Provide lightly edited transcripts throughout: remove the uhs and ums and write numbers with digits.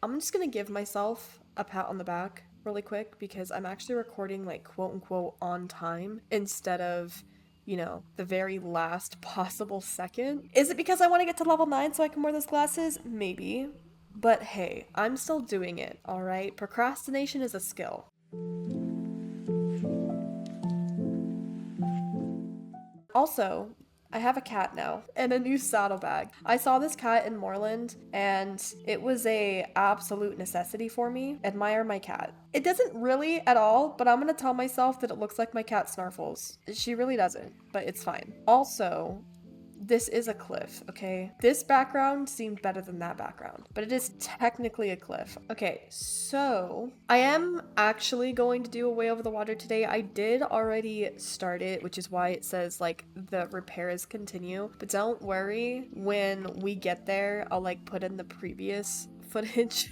I'm just gonna give myself a pat on the back really quick because I'm actually recording like quote unquote on time instead of, you know, the very last possible second. Is it because I want to get to level 9 so I can wear those glasses? Maybe. But hey, I'm still doing it, alright? Procrastination is a skill. Also, I have a cat now and a new saddlebag. I saw this cat in Moorland and it was a absolute necessity for me. Admire my cat. It doesn't really at all, but I'm gonna tell myself that it looks like my cat Snarfles. She really doesn't, but it's fine. Also, this is a cliff, okay? This background seemed better than that background, but it is technically a cliff. Okay, so I am actually going to do a way over the water today. I did already start it, which is why it says like the repairs continue, but don't worry, when we get there, I'll like put in the previous footage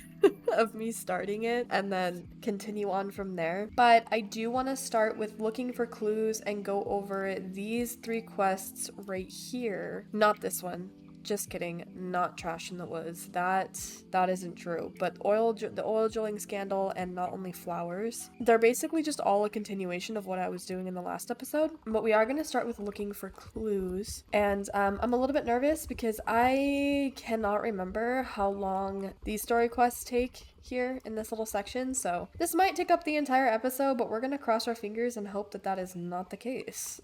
of me starting it and then continue on from there. But I do want to start with looking for clues and go over these 3 quests right here. Not this one. Just kidding. Not Trash in the Woods. That isn't true. But the oil drilling scandal and Not Only Flowers. They're basically just all a continuation of what I was doing in the last episode. But we are going to start with looking for clues. And I'm a little bit nervous because I cannot remember how long these story quests take here in this little section, so this might take up the entire episode, but we're gonna cross our fingers and hope that that is not the case.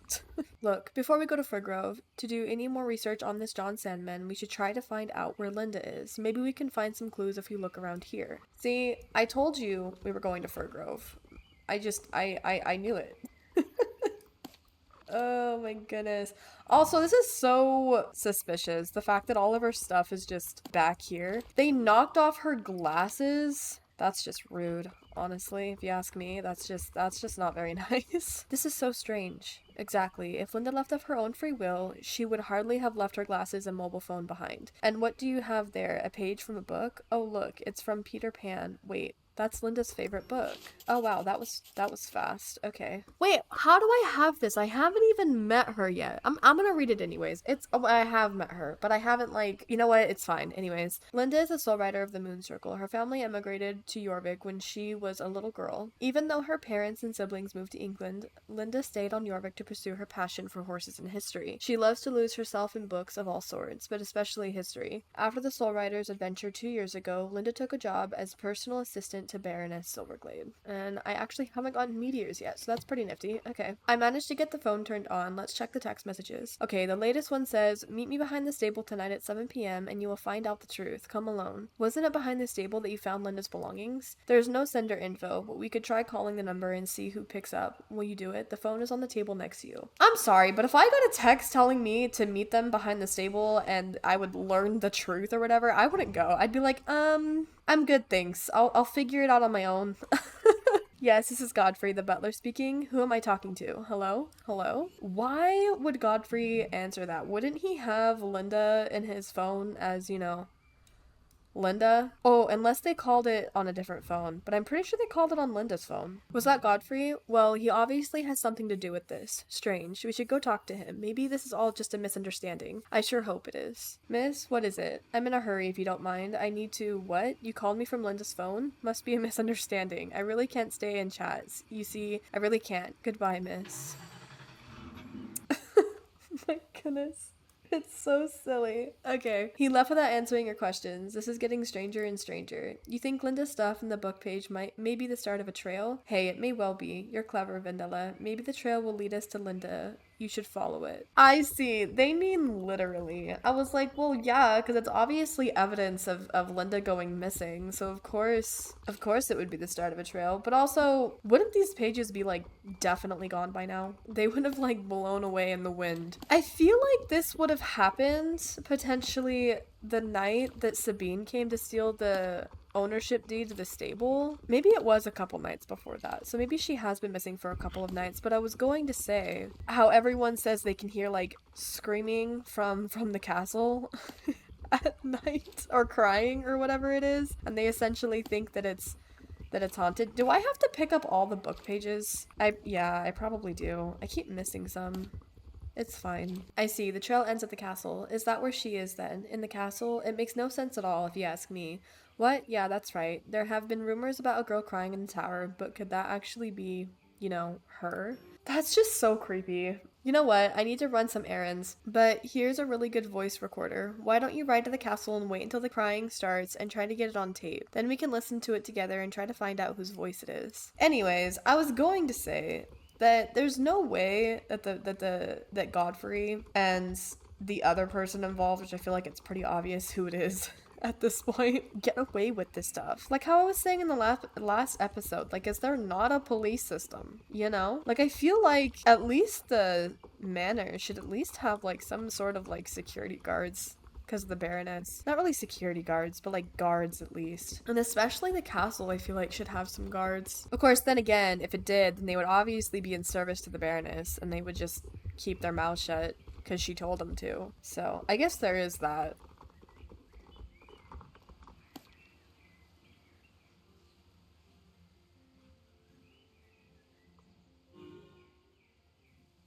Look, before we go to Firgrove, to do any more research on this John Sandman, we should try to find out where Linda is. Maybe we can find some clues if we look around here. See, I told you we were going to Firgrove. I knew it. Oh my goodness. Also, this is so suspicious. The fact that all of her stuff is just back here. They knocked off her glasses. That's just rude, honestly, if you ask me. That's just not very nice. This is so strange. Exactly. If Linda left of her own free will, she would hardly have left her glasses and mobile phone behind. And what do you have there? A page from a book? Oh, look, it's from Peter Pan. Wait. That's Linda's favorite book. Oh wow, that was fast. Okay. Wait, how do I have this? I haven't even met her yet. I'm gonna read it anyways. I have met her, but I haven't like, you know what? It's fine. Anyways, Linda is a sole rider of the Moon Circle. Her family emigrated to Jorvik when she was a little girl. Even though her parents and siblings moved to England, Linda stayed on Jorvik to pursue her passion for horses and history. She loves to lose herself in books of all sorts, but especially history. After the Soul Riders adventure 2 years ago, Linda took a job as personal assistant to Baroness Silverglade. And I actually haven't gotten meteors yet, so that's pretty nifty. Okay. I managed to get the phone turned on. Let's check the text messages. Okay, the latest one says, meet me behind the stable tonight at 7 p.m. and you will find out the truth. Come alone. Wasn't it behind the stable that you found Linda's belongings? There's no sender info, but we could try calling the number and see who picks up. Will you do it? The phone is on the table next to you. I'm sorry, but if I got a text telling me to meet them behind the stable and I would learn the truth or whatever, I wouldn't go. I'd be like, I'm good, thanks. I'll figure it out on my own. Yes, this is Godfrey, the butler speaking. Who am I talking to? Hello? Hello? Why would Godfrey answer that? Wouldn't he have Linda in his phone as, you know, Linda? Oh, unless they called it on a different phone, but I'm pretty sure they called it on Linda's phone. Was that Godfrey? Well, he obviously has something to do with this. Strange. We should go talk to him. Maybe this is all just a misunderstanding. I sure hope it is. Miss, what is it? I'm in a hurry if you don't mind. I need to... What? You called me from Linda's phone? Must be a misunderstanding. I really can't stay in chats. You see, I really can't. Goodbye, miss. My goodness. It's so silly. Okay. He left without answering your questions. This is getting stranger and stranger. You think Linda's stuff in the book page may be the start of a trail? Hey, it may well be. You're clever, Vendella. Maybe the trail will lead us to Linda. You should follow it. I see. They mean literally. I was like, well, yeah, because it's obviously evidence of Linda going missing. So of course it would be the start of a trail. But also, wouldn't these pages be like definitely gone by now? They would have like blown away in the wind. I feel like this would have happened potentially the night that Sabine came to steal the ownership deed to the stable. Maybe it was a couple nights before that, so maybe she has been missing for a couple of nights. But I was going to say how everyone says they can hear like screaming from the castle at night, or crying or whatever it is, and they essentially think that it's haunted. Do I have to pick up all the book pages? Yeah, I probably do. I keep missing some. It's fine. I see. The trail ends at the castle. Is that where she is then? In the castle? It makes no sense at all, if you ask me. What? Yeah, that's right. There have been rumors about a girl crying in the tower, but could that actually be, her? That's just so creepy. You know what? I need to run some errands, but here's a really good voice recorder. Why don't you ride to the castle and wait until the crying starts and try to get it on tape? Then we can listen to it together and try to find out whose voice it is. Anyways, I was going to say that there's no way that Godfrey and the other person involved, which I feel like it's pretty obvious who it is at this point, get away with this stuff. Like how I was saying in the last episode, like, is there not a police system, Like, I feel like at least the manor should at least have, like, some sort of, like, security guards because of the Baroness. Not really security guards, but like guards at least. And especially the castle, I feel like, should have some guards. Of course, then again, if it did, then they would obviously be in service to the Baroness and they would just keep their mouth shut because she told them to. So I guess there is that.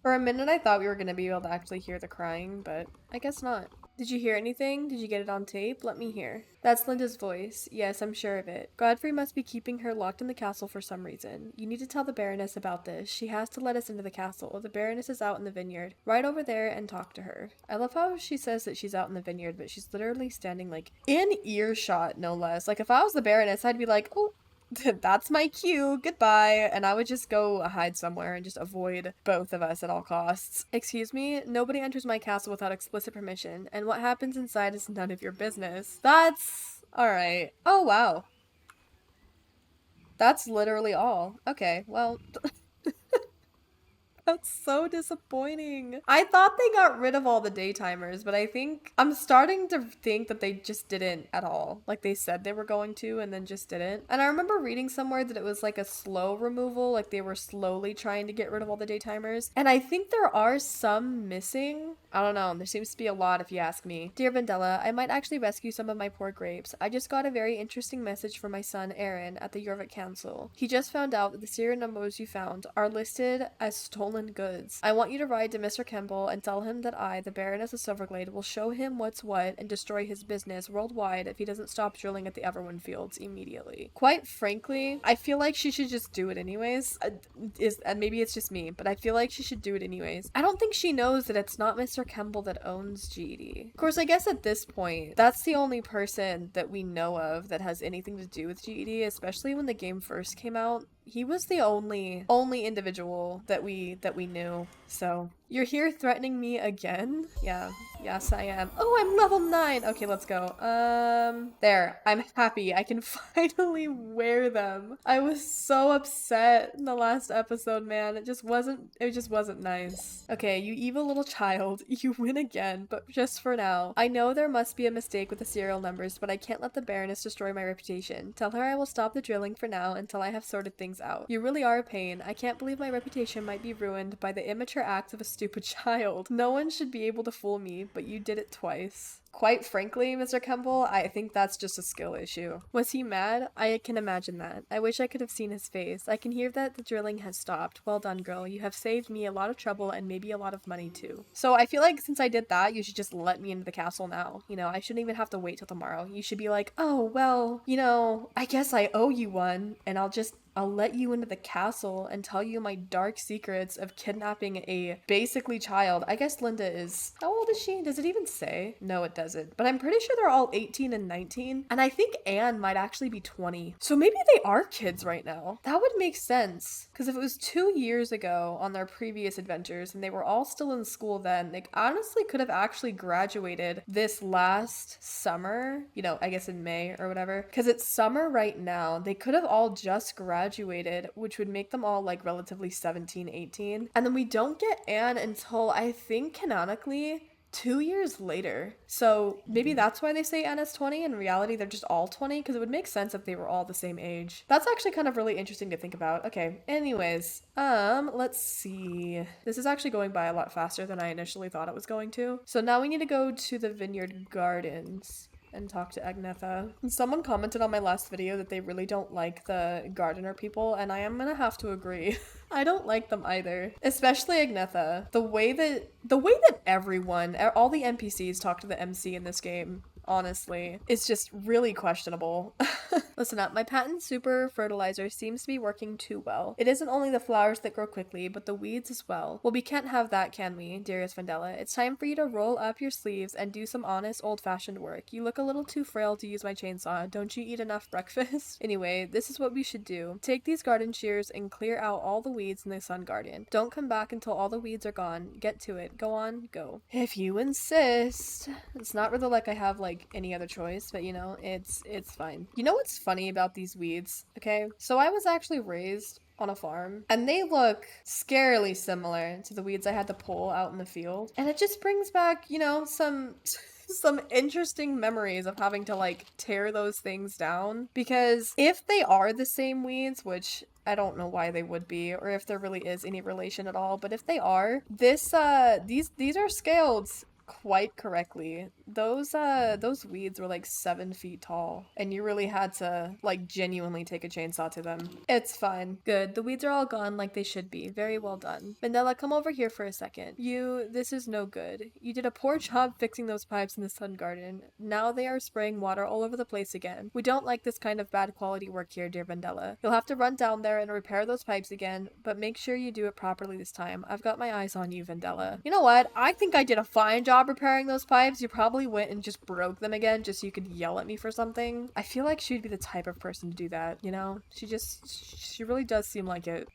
For a minute, I thought we were going to be able to actually hear the crying, but I guess not. Did you hear anything? Did you get it on tape? Let me hear. That's Linda's voice. Yes, I'm sure of it. Godfrey must be keeping her locked in the castle for some reason. You need to tell the Baroness about this. She has to let us into the castle. The Baroness is out in the vineyard. Ride over there and talk to her. I love how she says that she's out in the vineyard, but she's literally standing, like, in earshot, no less. Like, if I was the Baroness, I'd be like, oh, that's my cue, goodbye, and I would just go hide somewhere and just avoid both of us at all costs. Excuse me, nobody enters my castle without explicit permission, and what happens inside is none of your business. That's alright. Oh, wow. That's literally all. Okay, well... That's so disappointing. I thought they got rid of all the daytimers, but I think I'm starting to think that they just didn't at all. Like they said they were going to and then just didn't. And I remember reading somewhere that it was like a slow removal, like they were slowly trying to get rid of all the daytimers. And I think there are some missing. I don't know. There seems to be a lot if you ask me. Dear Vandella, I might actually rescue some of my poor grapes. I just got a very interesting message from my son Aaron at the Jorvik Council. He just found out that the serial numbers you found are listed as stolen goods. I want you to ride to Mr. Kemble and tell him that I, the Baroness of Silverglade, will show him what's what and destroy his business worldwide if he doesn't stop drilling at the Everwin fields immediately. Quite frankly, I feel like she should just do it anyways. And maybe it's just me, but I feel like she should do it anyways. I don't think she knows that it's not Mr. Kemble that owns GED. Of course, I guess at this point, that's the only person that we know of that has anything to do with GED, especially when the game first came out. He was the only individual that we knew. So you're here threatening me again? Yeah, yes I am. Oh, I'm level 9. Okay, let's go. There, I'm happy. I can finally wear them. I was so upset in the last episode, man. It just wasn't nice. Okay, you evil little child. You win again, but just for now. I know there must be a mistake with the serial numbers, but I can't let the Baroness destroy my reputation. Tell her I will stop the drilling for now until I have sorted things out. You really are a pain. I can't believe my reputation might be ruined by the immature acts of a stupid child. No one should be able to fool me, but you did it twice. Quite frankly, Mr. Kemble, I think that's just a skill issue. Was he mad? I can imagine that. I wish I could have seen his face. I can hear that the drilling has stopped. Well done, girl. You have saved me a lot of trouble and maybe a lot of money too. So I feel like since I did that, you should just let me into the castle now. I shouldn't even have to wait till tomorrow. You should be like, oh, well, I guess I owe you one, and I'll let you into the castle and tell you my dark secrets of kidnapping a basically child. I guess Linda is... How old is she? Does it even say? No, it doesn't. But I'm pretty sure they're all 18 and 19. And I think Anne might actually be 20. So maybe they are kids right now. That would make sense. Because if it was 2 years ago on their previous adventures and they were all still in school then, they honestly could have actually graduated this last summer. I guess in May or whatever. Because it's summer right now. They could have all just graduated, which would make them all like relatively 17, 18. And then we don't get Anne until I think canonically 2 years later. So maybe that's why they say Anna's 20. In reality, they're just all 20 because it would make sense if they were all the same age. That's actually kind of really interesting to think about. Okay, anyways, let's see. This is actually going by a lot faster than I initially thought it was going to. So now we need to go to the Vineyard Gardens. and talk to Agnetha. Someone commented on my last video that they really don't like the gardener people, and I am gonna have to agree. I don't like them either, especially Agnetha. The way that everyone, all the NPCs talk to the MC in this game, honestly, it's just really questionable. Listen up, my patent super fertilizer seems to be working too well. It isn't only the flowers that grow quickly, but the weeds as well. Well, we can't have that, can we, dearest Vendella? It's time for you to roll up your sleeves and do some honest old-fashioned work. You look a little too frail to use my chainsaw. Don't you eat enough breakfast? Anyway, this is what we should do. Take these garden shears and clear out all the weeds in the sun garden. Don't come back until all the weeds are gone. Get to it. Go on, go. If you insist. It's not really like I have like any other choice, but you know, it's fine. You know what's funny about these weeds? Okay, so I was actually raised on a farm and they look scarily similar to the weeds I had to pull out in the field, and it just brings back, you know, some interesting memories of having to like tear those things down, because if they are the same weeds, which I don't know why they would be, or if there really is any relation at all, but if they are, these are scaled quite correctly. Those weeds were like 7 feet tall, and you really had to like genuinely take a chainsaw to them. It's fine. Good. The weeds are all gone like they should be. Very well done. Mandela, come over here for a second. This is no good. You did a poor job fixing those pipes in the sun garden. Now they are spraying water all over the place again. We don't like this kind of bad quality work here, dear Vandella. You'll have to run down there and repair those pipes again, but make sure you do it properly this time. I've got my eyes on you, Vandella. You know what? I think I did a fine job repairing those pipes. You probably went and just broke them again just so you could yell at me for something. I feel like she'd be the type of person to do that, you know? She really does seem like it.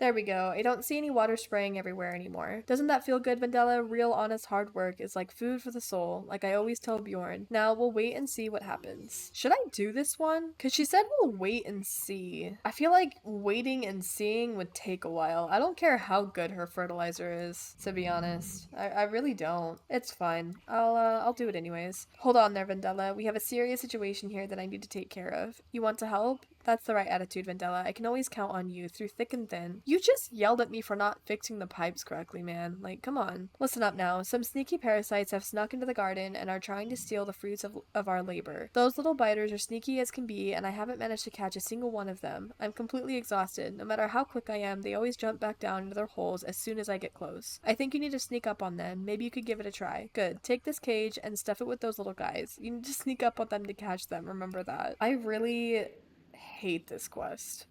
There we go. I don't see any water spraying everywhere anymore. Doesn't that feel good, Vandella? Real honest hard work is like food for the soul, like I always tell Bjorn. Now we'll wait and see what happens. Should I do this one? Because she said we'll wait and see. I feel like waiting and seeing would take a while. I don't care how good her fertilizer is, to be honest. I really don't. It's fine. I'll do it anyways. Hold on there, Vandella. We have a serious situation here that I need to take care of. You want to help? That's the right attitude, Vandella. I can always count on you through thick and thin. You just yelled at me for not fixing the pipes correctly, man. Like, come on. Listen up now. Some sneaky parasites have snuck into the garden and are trying to steal the fruits of our labor. Those little biters are sneaky as can be, and I haven't managed to catch a single one of them. I'm completely exhausted. No matter how quick I am, they always jump back down into their holes as soon as I get close. I think you need to sneak up on them. Maybe you could give it a try. Good. Take this cage and stuff it with those little guys. You need to sneak up on them to catch them. Remember that. I really hate this quest.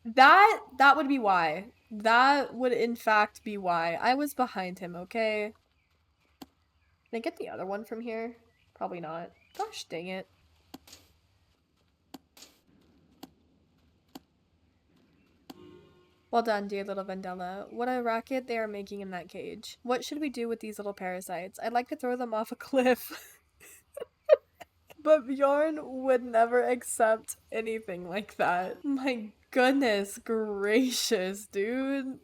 That would be why. That would in fact be why. I was behind him, okay? Can I get the other one from here? Probably not. Gosh dang it. Well done, dear little Vandella. What a racket they are making in that cage. What should we do with these little parasites? I'd like to throw them off a cliff. But Bjorn would never accept anything like that. My goodness gracious, dude.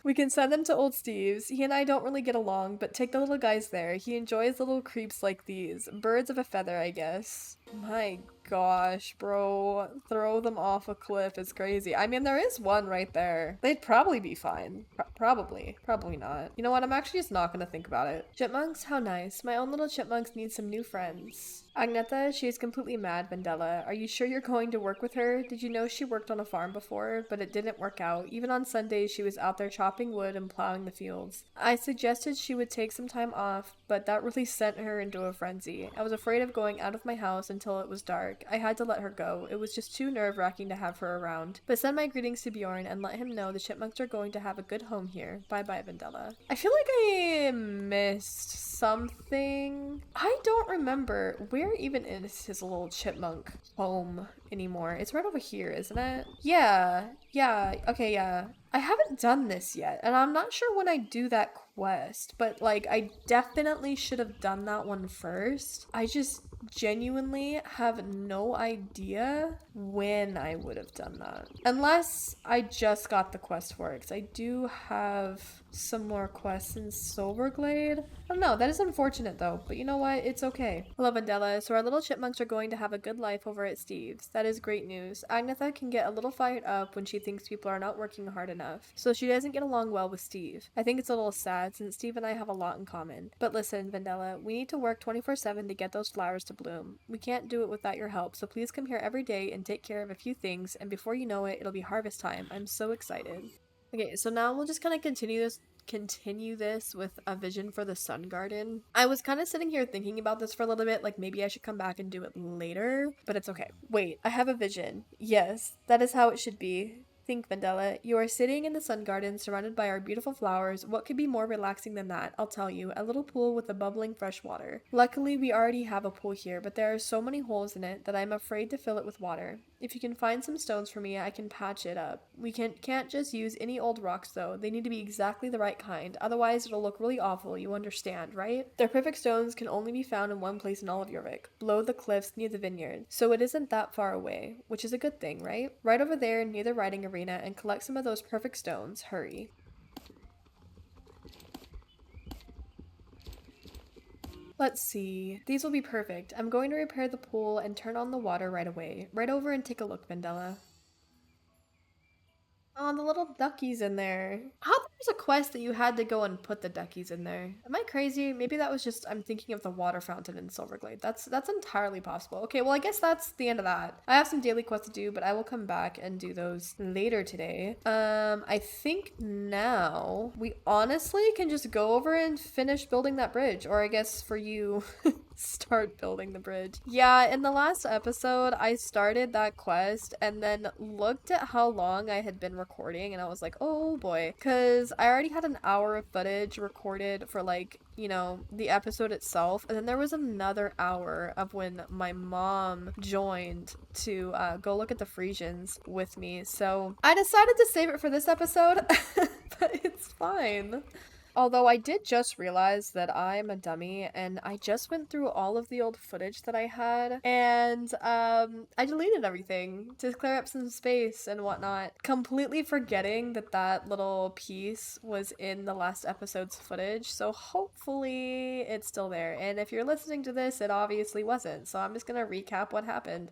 We can send them to old Steve's. He and I don't really get along, but take the little guys there. He enjoys little creeps like these. Birds of a feather, I guess. My gosh, bro. Throw them off a cliff is crazy. I mean, there is one right there. They'd probably be fine. Probably. Probably not. You know what? I'm actually just not gonna think about it. Chipmunks? How nice. My own little chipmunks need some new friends. Agnetha, she is completely mad, Vandella. Are you sure you're going to work with her? Did you know she worked on a farm before? But it didn't work out. Even on Sundays, she was out there chopping wood and plowing the fields. I suggested she would take some time off, but that really sent her into a frenzy. I was afraid of going out of my house until it was dark. I had to let her go. It was just too nerve-wracking to have her around. But send my greetings to Bjorn and let him know the chipmunks are going to have a good home here. Bye-bye, Vandella. I feel like I missed something. I don't remember. Where even is his little chipmunk home anymore? It's right over here, isn't it? Yeah. Okay, yeah. I haven't done this yet, and I'm not sure when I do that quest, but like I definitely should have done that one first. I just genuinely have no idea when I would have done that. Unless I just got the quest for it, because I do have some more quests in Silverglade. I don't know, that is unfortunate though, but you know what? It's okay. Hello, Vandella. So our little chipmunks are going to have a good life over at Steve's. That is great news. Agnetha can get a little fired up when she thinks people are not working hard enough, so she doesn't get along well with Steve. I think it's a little sad sad since Steve and I have a lot in common. But listen, Vendella, we need to work 24/7 to get those flowers to bloom. We can't do it without your help, so please come here every day and take care of a few things, and before you know it, it'll be harvest time. I'm so excited. Okay, so now we'll just kind of continue this with a vision for the sun garden. I was kind of sitting here thinking about this for a little bit, like maybe I should come back and do it later, but it's okay. Wait, I have a vision. Yes, that is how it should be. Think, Vendella. You are sitting in the sun garden surrounded by our beautiful flowers. What could be more relaxing than that? I'll tell you. A little pool with a bubbling fresh water. Luckily, we already have a pool here, but there are so many holes in it that I'm afraid to fill it with water. If you can find some stones for me, I can patch it up. We can't just use any old rocks, though. They need to be exactly the right kind. Otherwise, it'll look really awful. You understand, right? Their perfect stones can only be found in one place in all of Jorvik, below the cliffs near the vineyard. So it isn't that far away, which is a good thing, right? Right over there near the riding arena and collect some of those perfect stones. Hurry. Let's see. These will be perfect. I'm going to repair the pool and turn on the water right away. Right over and take a look, Vendella. Oh, the little duckies in there. How there's a quest that you had to go and put the duckies in there? Am I crazy? Maybe that was just I'm thinking of the water fountain in Silverglade. That's entirely possible. Okay, well I guess that's the end of that. I have some daily quests to do, but I will come back and do those later today. I think now we honestly can just go over and finish building that bridge, or I guess for you start building the bridge. Yeah, in the last episode I started that quest and then looked at how long I had been recording and I was like, oh boy, because I already had an hour of footage recorded for like, you know, the episode itself, and then there was another hour of when my mom joined to go look at the Frisians with me, so I decided to save it for this episode. But it's fine. Although I did just realize that I'm a dummy and I just went through all of the old footage that I had and I deleted everything to clear up some space and whatnot, completely forgetting that that little piece was in the last episode's footage, so hopefully it's still there. And if you're listening to this, it obviously wasn't, so I'm just gonna recap what happened.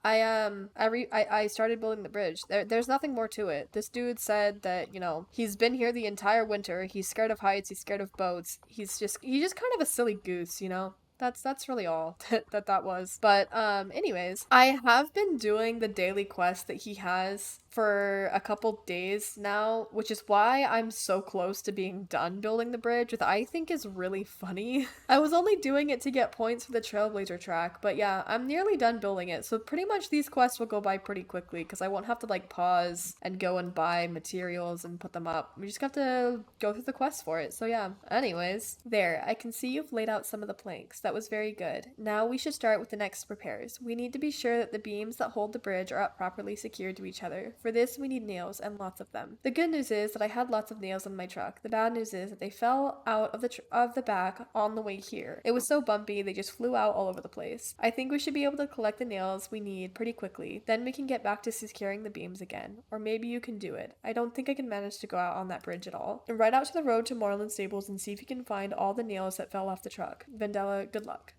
I started building the bridge. There's nothing more to it. This dude said that, you know, he's been here the entire winter. He's scared of heights. He's scared of boats. He's just kind of a silly goose, you know? That's really all that was. But anyways, I have been doing the daily quest that he has for a couple days now, which is why I'm so close to being done building the bridge, which I think is really funny. I was only doing it to get points for the Trailblazer track, but yeah, I'm nearly done building it, so pretty much these quests will go by pretty quickly because I won't have to like pause and go and buy materials and put them up. We just have to go through the quest for it, so yeah. Anyways, there, I can see you've laid out some of the planks. That was very good. Now we should start with the next repairs. We need to be sure that the beams that hold the bridge are up properly secured to each other. For this, we need nails, and lots of them. The good news is that I had lots of nails in my truck. The bad news is that they fell out of the back on the way here. It was so bumpy, they just flew out all over the place. I think we should be able to collect the nails we need pretty quickly. Then we can get back to securing the beams again. Or maybe you can do it. I don't think I can manage to go out on that bridge at all. And ride out to the road to Moorland stables and see if you can find all the nails that fell off the truck. Vendella, good luck.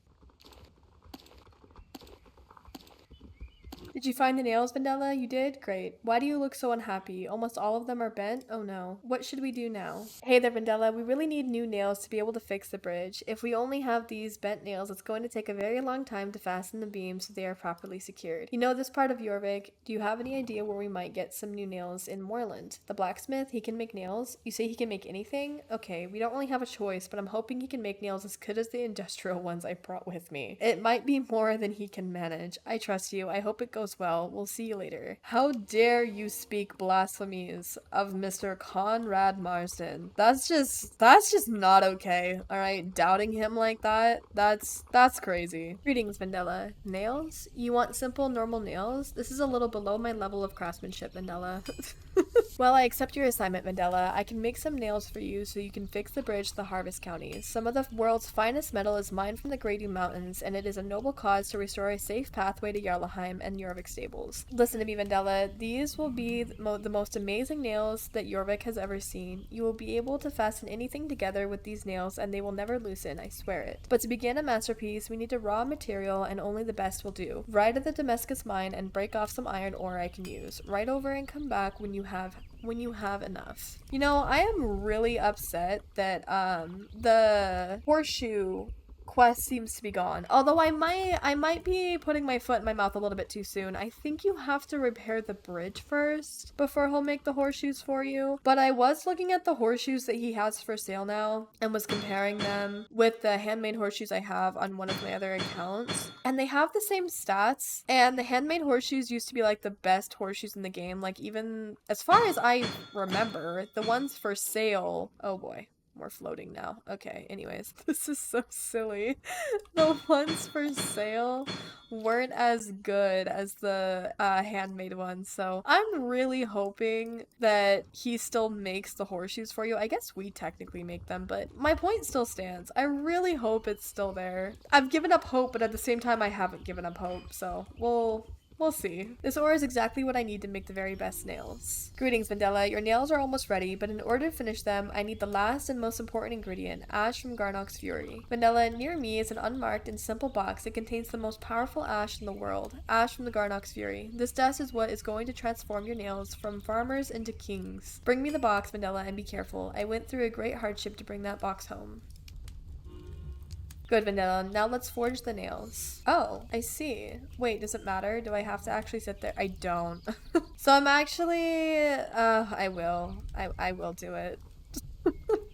Did you find the nails, Vendella? You did? Great. Why do you look so unhappy? Almost all of them are bent? Oh no. What should we do now? Hey there, Vendella. We really need new nails to be able to fix the bridge. If we only have these bent nails, it's going to take a very long time to fasten the beams so they are properly secured. You know this part of Jorvik. Do you have any idea where we might get some new nails in Moorland? The blacksmith, he can make nails? You say he can make anything? Okay, we don't really have a choice, but I'm hoping he can make nails as good as the industrial ones I brought with me. It might be more than he can manage. I trust you. I hope it goes well. We'll see you later. How dare you speak blasphemies of Mr. Conrad Marsden? That's just not okay. Alright, doubting him like that, that's crazy. Greetings, Vendella. Nails? You want simple, normal nails? This is a little below my level of craftsmanship, Vendella. Well, I accept your assignment, Vendella. I can make some nails for you so you can fix the bridge to the Harvest Counties. Some of the world's finest metal is mined from the Gradu Mountains, and it is a noble cause to restore a safe pathway to Jarlaheim and Jorvik stables. Listen to me, Vendella. These will be the most amazing nails that Jorvik has ever seen. You will be able to fasten anything together with these nails, and they will never loosen, I swear it. But to begin a masterpiece, we need a raw material, and only the best will do. Ride to the Damascus mine and break off some iron ore I can use. Ride over and come back when you have when you have enough. You know, I am really upset that the horseshoe quest seems to be gone. Although I might be putting my foot in my mouth a little bit too soon. I think you have to repair the bridge first before he'll make the horseshoes for you. But I was looking at the horseshoes that he has for sale now and was comparing them with the handmade horseshoes I have on one of my other accounts. And they have the same stats. And the handmade horseshoes used to be like the best horseshoes in the game. Like even as far as I remember, the ones for sale, oh boy. We're floating now. Okay, anyways. This is so silly. The ones for sale weren't as good as the handmade ones, so I'm really hoping that he still makes the horseshoes for you. I guess we technically make them, but my point still stands. I really hope it's still there. I've given up hope, but at the same time I haven't given up hope, so we'll see. This ore is exactly what I need to make the very best nails. Greetings, Vendella. Your nails are almost ready, but in order to finish them, I need the last and most important ingredient, ash from Garnock's Fury. Vendella, near me is an unmarked and simple box that contains the most powerful ash in the world, ash from the Garnock's Fury. This dust is what is going to transform your nails from farmers into kings. Bring me the box, Vendella, and be careful. I went through a great hardship to bring that box home. Good, Vanilla. Now let's forge the nails. Oh, I see. Wait, does it matter? Do I have to actually sit there? I don't. So I'm actually, I will. I will do it.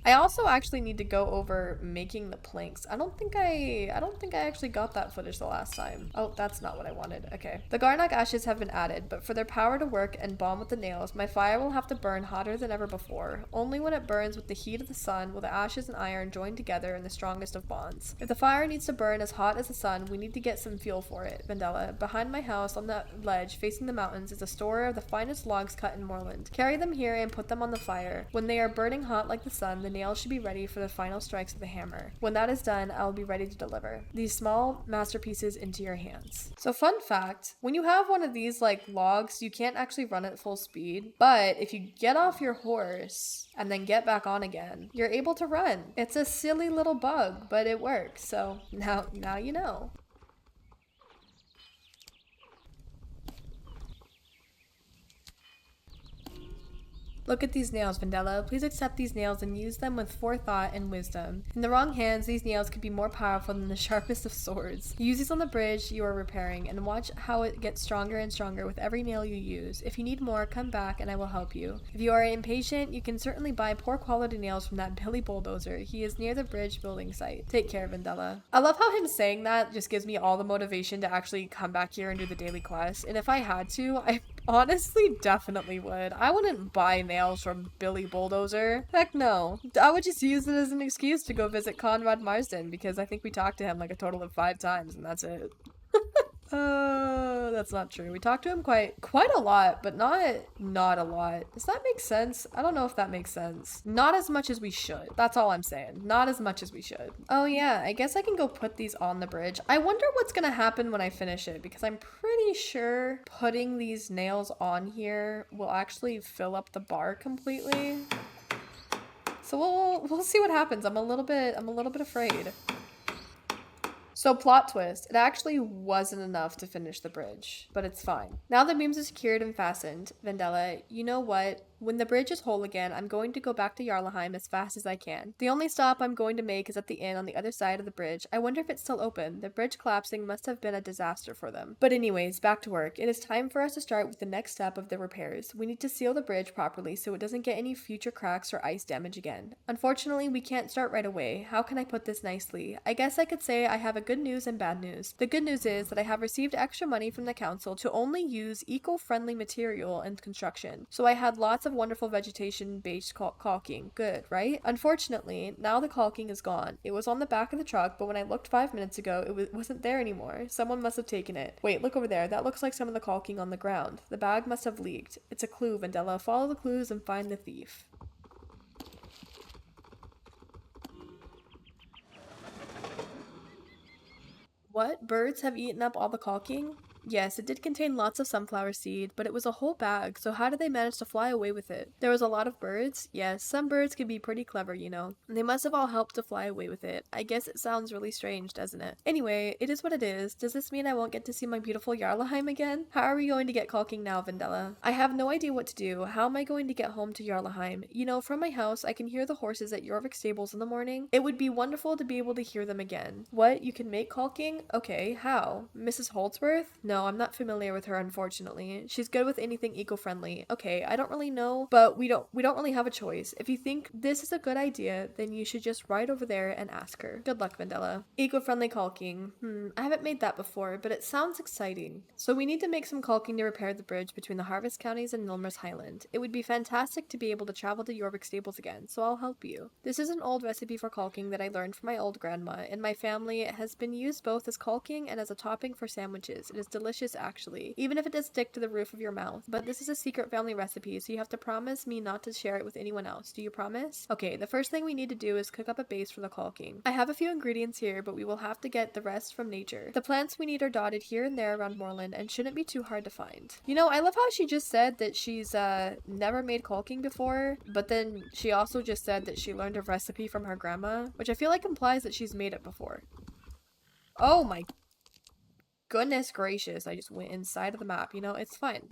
I also actually need to go over making the planks. I don't think I actually got that footage the last time. Oh, that's not what I wanted. Okay. The Garnock ashes have been added, but for their power to work and bond with the nails, my fire will have to burn hotter than ever before. Only when it burns with the heat of the sun will the ashes and iron join together in the strongest of bonds. If the fire needs to burn as hot as the sun, we need to get some fuel for it. Vendella, behind my house on that ledge facing the mountains is a store of the finest logs cut in Moorland. Carry them here and put them on the fire. When they are burning hot like the sun, the nails should be ready for the final strikes of the hammer. When that is done, I will be ready to deliver these small masterpieces into your hands. So fun fact, when you have one of these like logs, you can't actually run at full speed, but if you get off your horse and then get back on again, you're able to run. It's a silly little bug, but it works. So now you know. Look at these nails, Vendella. Please accept these nails and use them with forethought and wisdom. In the wrong hands, these nails could be more powerful than the sharpest of swords. Use these on the bridge you are repairing, and watch how it gets stronger and stronger with every nail you use. If you need more, come back and I will help you. If you are impatient, you can certainly buy poor quality nails from that Billy Bulldozer. He is near the bridge building site. Take care, Vendella. I love how him saying that just gives me all the motivation to actually come back here and do the daily quest. And if I had to, I honestly definitely would. I wouldn't buy nails from Billy Bulldozer. Heck no. I would just use it as an excuse to go visit Conrad Marsden because I think we talked to him like a total of 5 times and that's it. That's not true. We talked to him quite a lot, but not a lot. Does that make sense? I don't know if that makes sense. Not as much as we should. That's all I'm saying. Not as much as we should. Oh yeah, I guess I can go put these on the bridge. I wonder what's gonna happen when I finish it because I'm pretty sure putting these nails on here will actually fill up the bar completely. So we'll see what happens. I'm a little bit afraid. So plot twist, it actually wasn't enough to finish the bridge, but it's fine. Now the beams are secured and fastened, Vendella, you know what? When the bridge is whole again, I'm going to go back to Jarlaheim as fast as I can. The only stop I'm going to make is at the inn on the other side of the bridge. I wonder if it's still open. The bridge collapsing must have been a disaster for them. But anyways, back to work. It is time for us to start with the next step of the repairs. We need to seal the bridge properly so it doesn't get any future cracks or ice damage again. Unfortunately, we can't start right away. How can I put this nicely? I guess I could say I have a good news and bad news. The good news is that I have received extra money from the council to only use eco-friendly material in construction. So I had lots of wonderful vegetation-based caulking. Good, right? Unfortunately, now the caulking is gone. It was on the back of the truck, but when I looked 5 minutes ago, it wasn't there anymore. Someone must have taken it. Wait, look over there. That looks like some of the caulking on the ground. The bag must have leaked. It's a clue, Vendella. Follow the clues and find the thief. What? Birds have eaten up all the caulking? Yes, it did contain lots of sunflower seed, but it was a whole bag, so how did they manage to fly away with it? There was a lot of birds. Yes, some birds can be pretty clever, you know. They must have all helped to fly away with it. I guess it sounds really strange, doesn't it? Anyway, it is what it is. Does this mean I won't get to see my beautiful Jarlaheim again? How are we going to get caulking now, Vendela? I have no idea what to do. How am I going to get home to Jarlaheim? You know, from my house, I can hear the horses at Jorvik stables in the morning. It would be wonderful to be able to hear them again. What? You can make caulking? Okay, how? Mrs. Holdsworth? No, I'm not familiar with her, unfortunately. She's good with anything eco-friendly. Okay, I don't really know, but we don't really have a choice. If you think this is a good idea, then you should just ride over there and ask her. Good luck, Vendela. Eco-friendly caulking. I haven't made that before, but it sounds exciting. So we need to make some caulking to repair the bridge between the Harvest Counties and Milmer's Highland. It would be fantastic to be able to travel to Jorvik stables again, so I'll help you. This is an old recipe for caulking that I learned from my old grandma. In my family, it has been used both as caulking and as a topping for sandwiches. It is delicious, actually, even if it does stick to the roof of your mouth. But this is a secret family recipe, so you have to promise me not to share it with anyone else. Do you promise? Okay, the first thing we need to do is cook up a base for the caulking. I have a few ingredients here, but we will have to get the rest from nature. The plants we need are dotted here and there around Moorland and shouldn't be too hard to find. You know, I love how she just said that she's never made caulking before, but then she also just said that she learned a recipe from her grandma, which I feel like implies that she's made it before. Oh my goodness gracious, I just went inside of the map. You know, it's fine.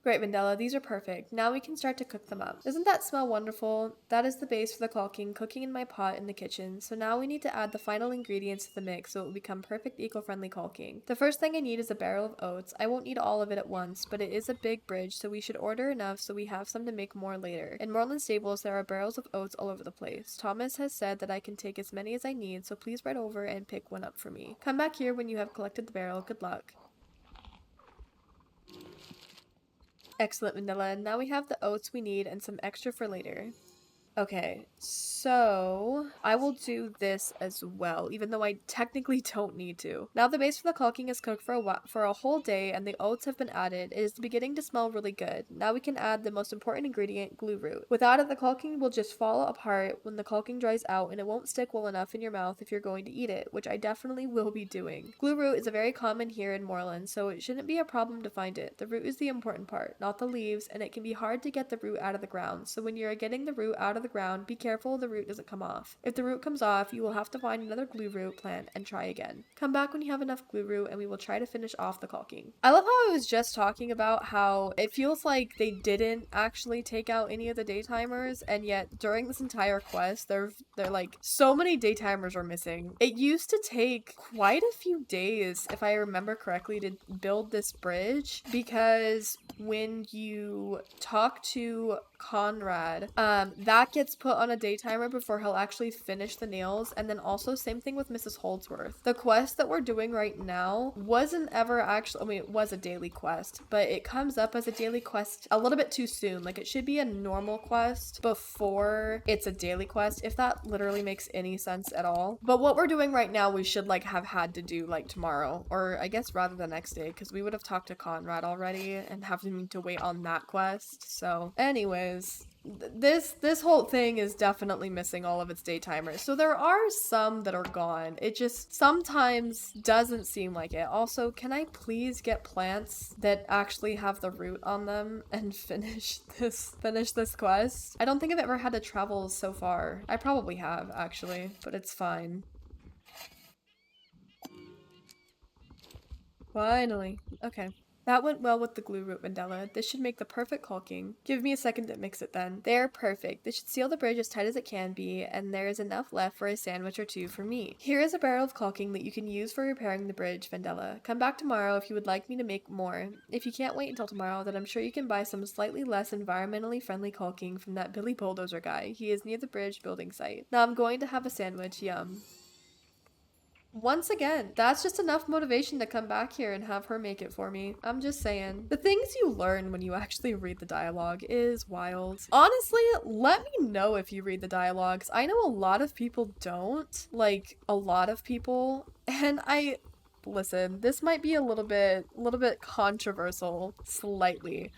Great, Vendela, these are perfect. Now we can start to cook them up. Doesn't that smell wonderful? That is the base for the caulking, cooking in my pot in the kitchen. So now we need to add the final ingredients to the mix so it will become perfect eco-friendly caulking. The first thing I need is a barrel of oats. I won't need all of it at once, but it is a big bridge, so we should order enough so we have some to make more later. In Moorland stables, there are barrels of oats all over the place. Thomas has said that I can take as many as I need, so please ride over and pick one up for me. Come back here when you have collected the barrel. Good luck. Excellent, Vanilla. Now we have the oats we need and some extra for later. Okay, so I will do this as well, even though I technically don't need to. Now the base for the caulking is cooked for a whole day and the oats have been added. It is beginning to smell really good. Now we can add the most important ingredient, glue root. Without it, the caulking will just fall apart when the caulking dries out and it won't stick well enough in your mouth if you're going to eat it, which I definitely will be doing. Glue root is a very common here in Moorland, so it shouldn't be a problem to find it. The root is the important part, not the leaves, and it can be hard to get the root out of the ground. So when you're getting the root out of the ground, be careful the root doesn't come off. If the root comes off, you will have to find another glue root plant and try again. Come back when you have enough glue root and we will try to finish off the caulking. I love how I was just talking about how it feels like they didn't actually take out any of the day timers, and yet during this entire quest, they're like, so many day timers are missing. It used to take quite a few days, if I remember correctly, to build this bridge, because when you talk to Conrad, that gets put on a day timer before he'll actually finish the nails. And then also same thing with Mrs. Holdsworth. The quest that we're doing right now wasn't ever actually, I mean, it was a daily quest, but it comes up as a daily quest a little bit too soon. Like, it should be a normal quest before it's a daily quest, if that literally makes any sense at all. But what we're doing right now, we should like have had to do like tomorrow, or I guess rather the next day, because we would have talked to Conrad already and having to wait on that quest. So anyways, this whole thing is definitely missing all of its day timers. So there are some that are gone. It just sometimes doesn't seem like it. Also, can I please get plants that actually have the root on them and finish this quest? I don't think I've ever had to travel so far. I probably have, actually, but it's fine. Finally. Okay. That went well with the glue root, Mandela. This should make the perfect caulking. Give me a second to mix it then. They're perfect. This should seal the bridge as tight as it can be, and there is enough left for a sandwich or two for me. Here is a barrel of caulking that you can use for repairing the bridge, Vandella. Come back tomorrow if you would like me to make more. If you can't wait until tomorrow, then I'm sure you can buy some slightly less environmentally friendly caulking from that Billy Bulldozer guy. He is near the bridge building site. Now I'm going to have a sandwich. Yum. Once again, that's just enough motivation to come back here and have her make it for me. I'm just saying. The things you learn when you actually read the dialogue is wild. Honestly, let me know if you read the dialogues. I know a lot of people don't. Like, a lot of people. And listen, this might be a little bit controversial, slightly.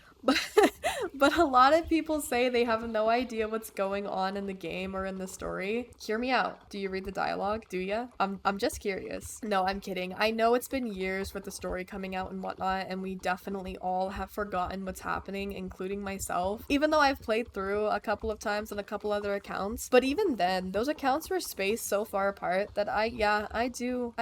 But a lot of people say they have no idea what's going on in the game or in the story. Hear me out. Do you read the dialogue? Do ya? I'm just curious. No, I'm kidding. I know it's been years with the story coming out and whatnot, and we definitely all have forgotten what's happening, including myself. Even though I've played through a couple of times on a couple other accounts, but even then, those accounts were spaced so far apart that I do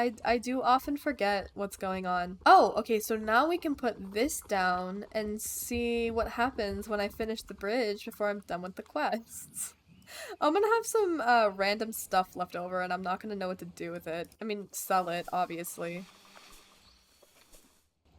often forget what's going on. Oh, okay, so now we can put this down and see what happens when I finish the bridge before I'm done with the quests. I'm gonna have some random stuff left over and I'm not gonna know what to do with it. I mean, sell it, obviously.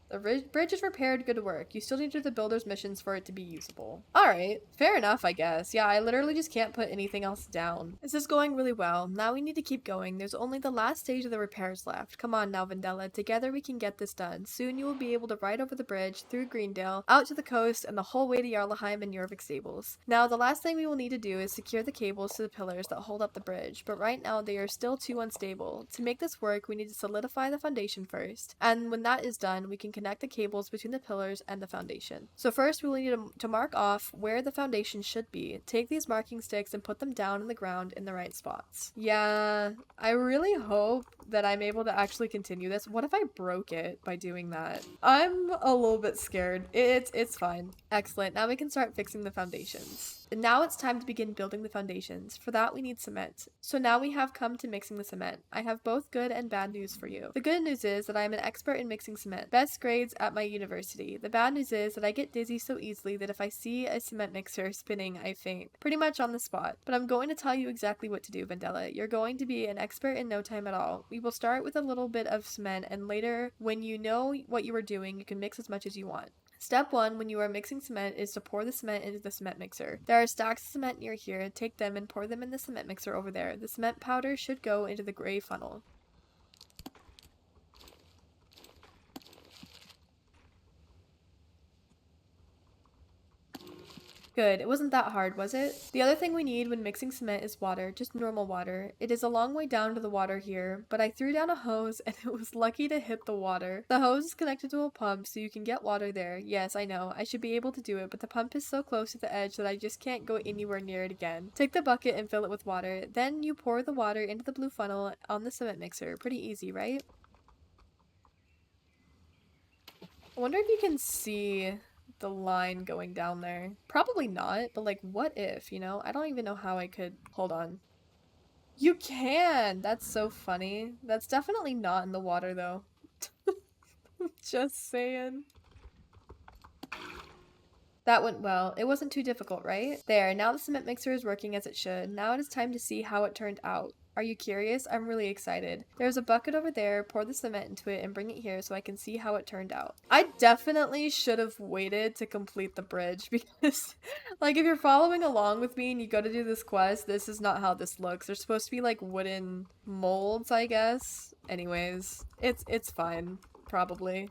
The bridge is repaired, good work. You still need to do the builder's missions for it to be usable. Alright, fair enough, I guess. Yeah, I literally just can't put anything else down. This is going really well. Now we need to keep going. There's only the last stage of the repairs left. Come on now, Vendella. Together we can get this done. Soon you will be able to ride over the bridge, through Greendale, out to the coast, and the whole way to Jarlaheim and Jorvik stables. Now, the last thing we will need to do is secure the cables to the pillars that hold up the bridge, but right now they are still too unstable. To make this work, we need to solidify the foundation first, and when that is done, we can connect the cables between the pillars and the foundation. So first we will need to mark off where the foundation should be. Take these marking sticks and put them down in the ground in the right spots. Yeah, I really hope that I'm able to actually continue this. What if I broke it by doing that? I'm a little bit scared. It's fine. Excellent. Now we can start fixing the foundations. And now it's time to begin building the foundations. For that, we need cement. So now we have come to mixing the cement. I have both good and bad news for you. The good news is that I am an expert in mixing cement. Best grades at my university. The bad news is that I get dizzy so easily that if I see a cement mixer spinning, I faint. Pretty much on the spot. But I'm going to tell you exactly what to do, Vendella. You're going to be an expert in no time at all. We will start with a little bit of cement, and later, when you know what you are doing, you can mix as much as you want. Step 1 when you are mixing cement is to pour the cement into the cement mixer. There are stacks of cement near here. Take them and pour them in the cement mixer over there. The cement powder should go into the gray funnel. Good. It wasn't that hard, was it? The other thing we need when mixing cement is water, just normal water. It is a long way down to the water here, but I threw down a hose and it was lucky to hit the water. The hose is connected to a pump so you can get water there. Yes, I know. I should be able to do it, but the pump is so close to the edge that I just can't go anywhere near it again. Take the bucket and fill it with water. Then you pour the water into the blue funnel on the cement mixer. Pretty easy, right? I wonder if you can see the line going down there. Probably not, but like, what if, you know? I don't even know how I could. Hold on. You can! That's so funny. That's definitely not in the water though. Just saying. That went well. It wasn't too difficult, right? There, now the cement mixer is working as it should. Now it is time to see how it turned out. Are you curious? I'm really excited. There's a bucket over there. Pour the cement into it and bring it here so I can see how it turned out. I definitely should have waited to complete the bridge because, like, if you're following along with me and you go to do this quest, this is not how this looks. There's supposed to be, like, wooden molds, I guess. Anyways, it's fine. Probably.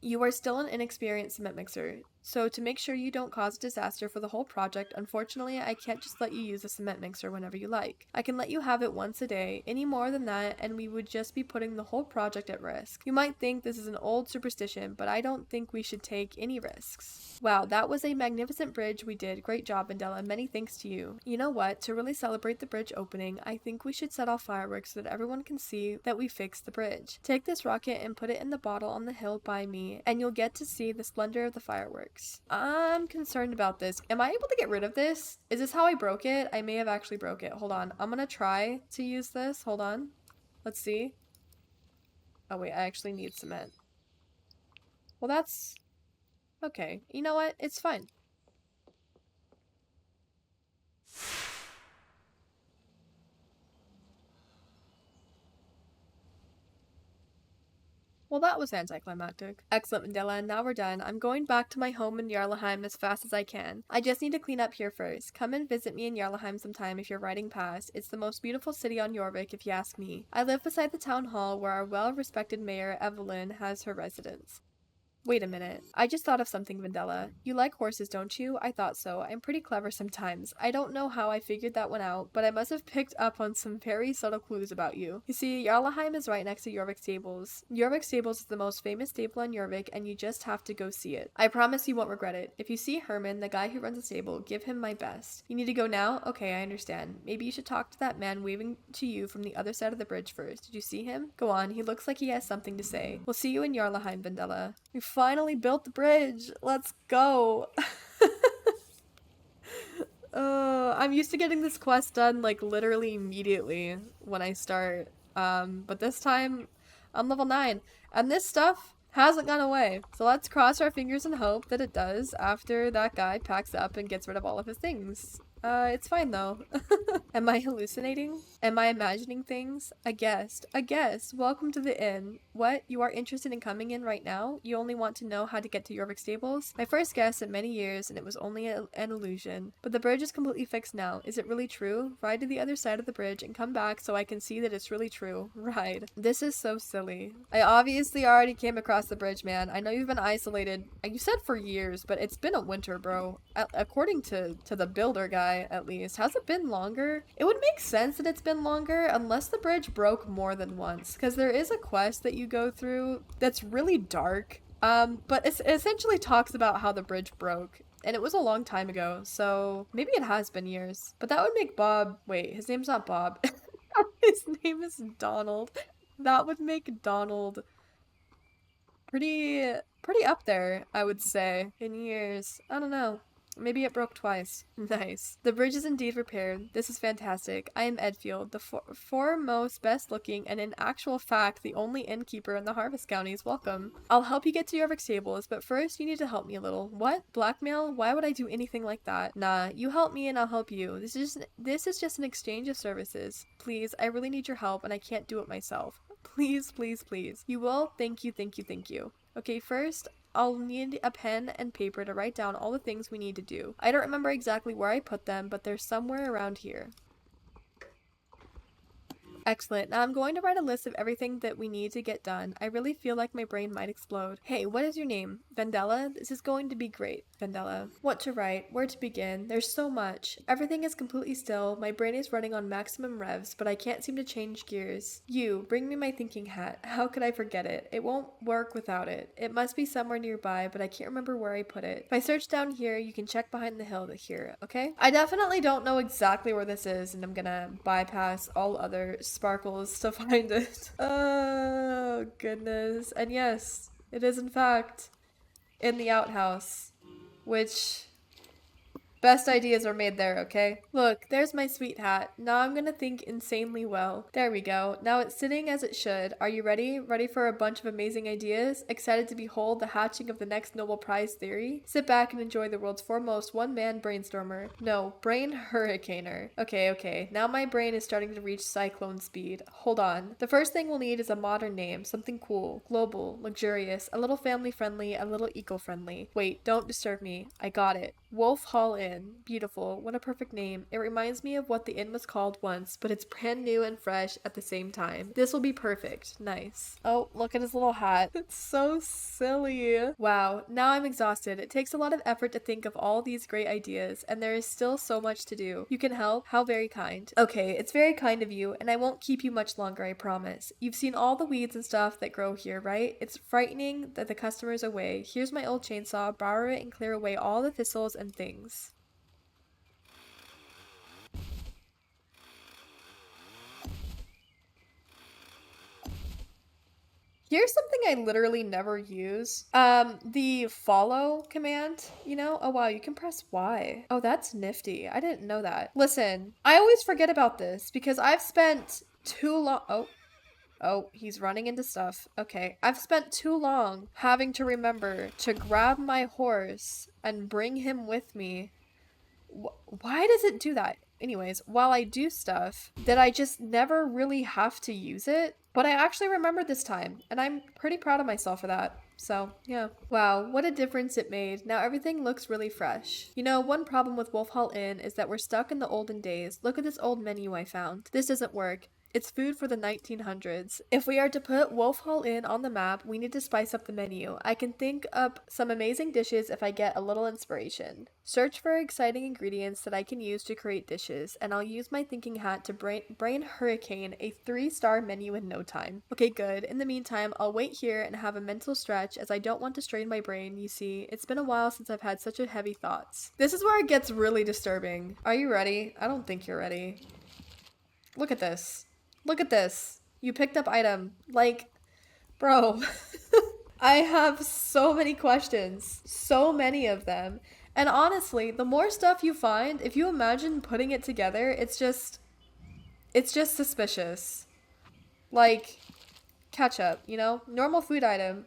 You are still an inexperienced cement mixer, so to make sure you don't cause a disaster for the whole project, unfortunately I can't just let you use a cement mixer whenever you like. I can let you have it once a day. Any more than that and we would just be putting the whole project at risk. You might think this is an old superstition, but I don't think we should take any risks. Wow, that was a magnificent bridge we did. Great job, Mandela. Many thanks to you. You know what? To really celebrate the bridge opening, I think we should set off fireworks so that everyone can see that we fixed the bridge. Take this rocket and put it in the bottle on the hill by me, and you'll get to see the splendor of the fireworks. I'm concerned about this. Am I able to get rid of this? Is this how I broke it? I may have actually broke it. Hold on. I'm gonna try to use this. Hold on. Let's see. Oh wait, I actually need cement. Well, that's... okay. You know what? It's fine. Well, that was anticlimactic. Excellent, Mandela. Now we're done. I'm going back to my home in Jarlaheim as fast as I can. I just need to clean up here first. Come and visit me in Jarlaheim sometime if you're riding past. It's the most beautiful city on Jorvik, if you ask me. I live beside the town hall where our well-respected mayor, Evelyn, has her residence. Wait a minute. I just thought of something, Vandella. You like horses, don't you? I thought so. I'm pretty clever sometimes. I don't know how I figured that one out, but I must have picked up on some very subtle clues about you. You see, Jarlaheim is right next to Jorvik Stables. Jorvik Stables is the most famous stable in Jorvik, and you just have to go see it. I promise you won't regret it. If you see Herman, the guy who runs the stable, give him my best. You need to go now? Okay, I understand. Maybe you should talk to that man waving to you from the other side of the bridge first. Did you see him? Go on, he looks like he has something to say. We'll see you in Jarlaheim, Vandella. We finally built the bridge. Let's go. I'm used to getting this quest done like literally immediately when I start. But this time I'm level 9 and this stuff hasn't gone away. So let's cross our fingers and hope that it does after that guy packs up and gets rid of all of his things. It's fine though. Am I hallucinating? Am I imagining things? A guest. A guest. Welcome to the inn. What? You are interested in coming in right now? You only want to know how to get to Jorvik Stables? My first guess in many years, and it was only an illusion. But the bridge is completely fixed now. Is it really true? Ride to the other side of the bridge and come back so I can see that it's really true. Ride. This is so silly. I obviously already came across the bridge, man. I know you've been isolated. You said for years, but it's been a winter, bro. According to the builder guy, at least. Has it been longer? It would make sense that it's been longer unless the bridge broke more than once, because there is a quest that you go through that's really dark, but it essentially talks about how the bridge broke, and it was a long time ago, so maybe it has been years. But that would make Bob, wait, his name's not Bob. His name is Donald. That would make Donald pretty up there, I would say, in years. I don't know. Maybe it broke twice. Nice. The bridge is indeed repaired. This is fantastic. I am Edfield, the foremost, best looking, and in actual fact, the only innkeeper in the Harvest Counties. Welcome. I'll help you get to Jorvik Stables, but first you need to help me a little. What? Blackmail? Why would I do anything like that? Nah, you help me and I'll help you. This is just an exchange of services. Please, I really need your help and I can't do it myself. Please, please, please. You will? Thank you, thank you, thank you. Okay, first, I'll need a pen and paper to write down all the things we need to do. I don't remember exactly where I put them, but they're somewhere around here. Excellent. Now I'm going to write a list of everything that we need to get done. I really feel like my brain might explode. Hey, what is your name? Vandella? This is going to be great. Vandella. What to write? Where to begin? There's so much. Everything is completely still. My brain is running on maximum revs, but I can't seem to change gears. You, bring me my thinking hat. How could I forget it? It won't work without it. It must be somewhere nearby, but I can't remember where I put it. If I search down here, you can check behind the hill to hear it, okay? I definitely don't know exactly where this is, and I'm gonna bypass all other sparkles to find it. Oh, goodness. And yes, it is in fact in the outhouse, which best ideas are made there, okay? Look, there's my sweet hat. Now I'm gonna think insanely well. There we go. Now it's sitting as it should. Are you ready? Ready for a bunch of amazing ideas? Excited to behold the hatching of the next Nobel Prize theory? Sit back and enjoy the world's foremost one-man brainstormer. No, brain hurricaner. Okay. Now my brain is starting to reach cyclone speed. Hold on. The first thing we'll need is a modern name. Something cool, global, luxurious, a little family-friendly, a little eco-friendly. Wait, don't disturb me. I got it. Wolf Hall Inn. Beautiful. What a perfect name. It reminds me of what the inn was called once, but it's brand new and fresh at the same time. This will be perfect. Nice. Oh, look at his little hat. It's so silly. Wow. Now I'm exhausted. It takes a lot of effort to think of all these great ideas, and there is still so much to do. You can help? How very kind. Okay, it's very kind of you, and I won't keep you much longer, I promise. You've seen all the weeds and stuff that grow here, right? It's frightening that the customer's away. Here's my old chainsaw. Borrow it and clear away all the thistles and things. Here's something I literally never use. The follow command, you know? Oh wow, you can press Y. Oh, that's nifty. I didn't know that. Listen, I always forget about this because I've spent too long. Oh, he's running into stuff. Okay. I've spent too long having to remember to grab my horse and bring him with me. Why does it do that? Anyways, while I do stuff that I just never really have to use it, but I actually remembered this time, and I'm pretty proud of myself for that. So, yeah. Wow, what a difference it made. Now everything looks really fresh. You know, one problem with Wolf Hall Inn is that we're stuck in the olden days. Look at this old menu I found. This doesn't work. It's food for the 1900s. If we are to put Wolf Hall Inn on the map, we need to spice up the menu. I can think up some amazing dishes if I get a little inspiration. Search for exciting ingredients that I can use to create dishes, and I'll use my thinking hat to brain hurricane a 3-star menu in no time. Okay, good. In the meantime, I'll wait here and have a mental stretch as I don't want to strain my brain, you see. It's been a while since I've had such a heavy thoughts. This is where it gets really disturbing. Are you ready? I don't think you're ready. Look at this. Look at this. You picked up item. Like, bro. I have so many questions. So many of them. And honestly, the more stuff you find, if you imagine putting it together, it's just suspicious. Like ketchup, you know? Normal food item.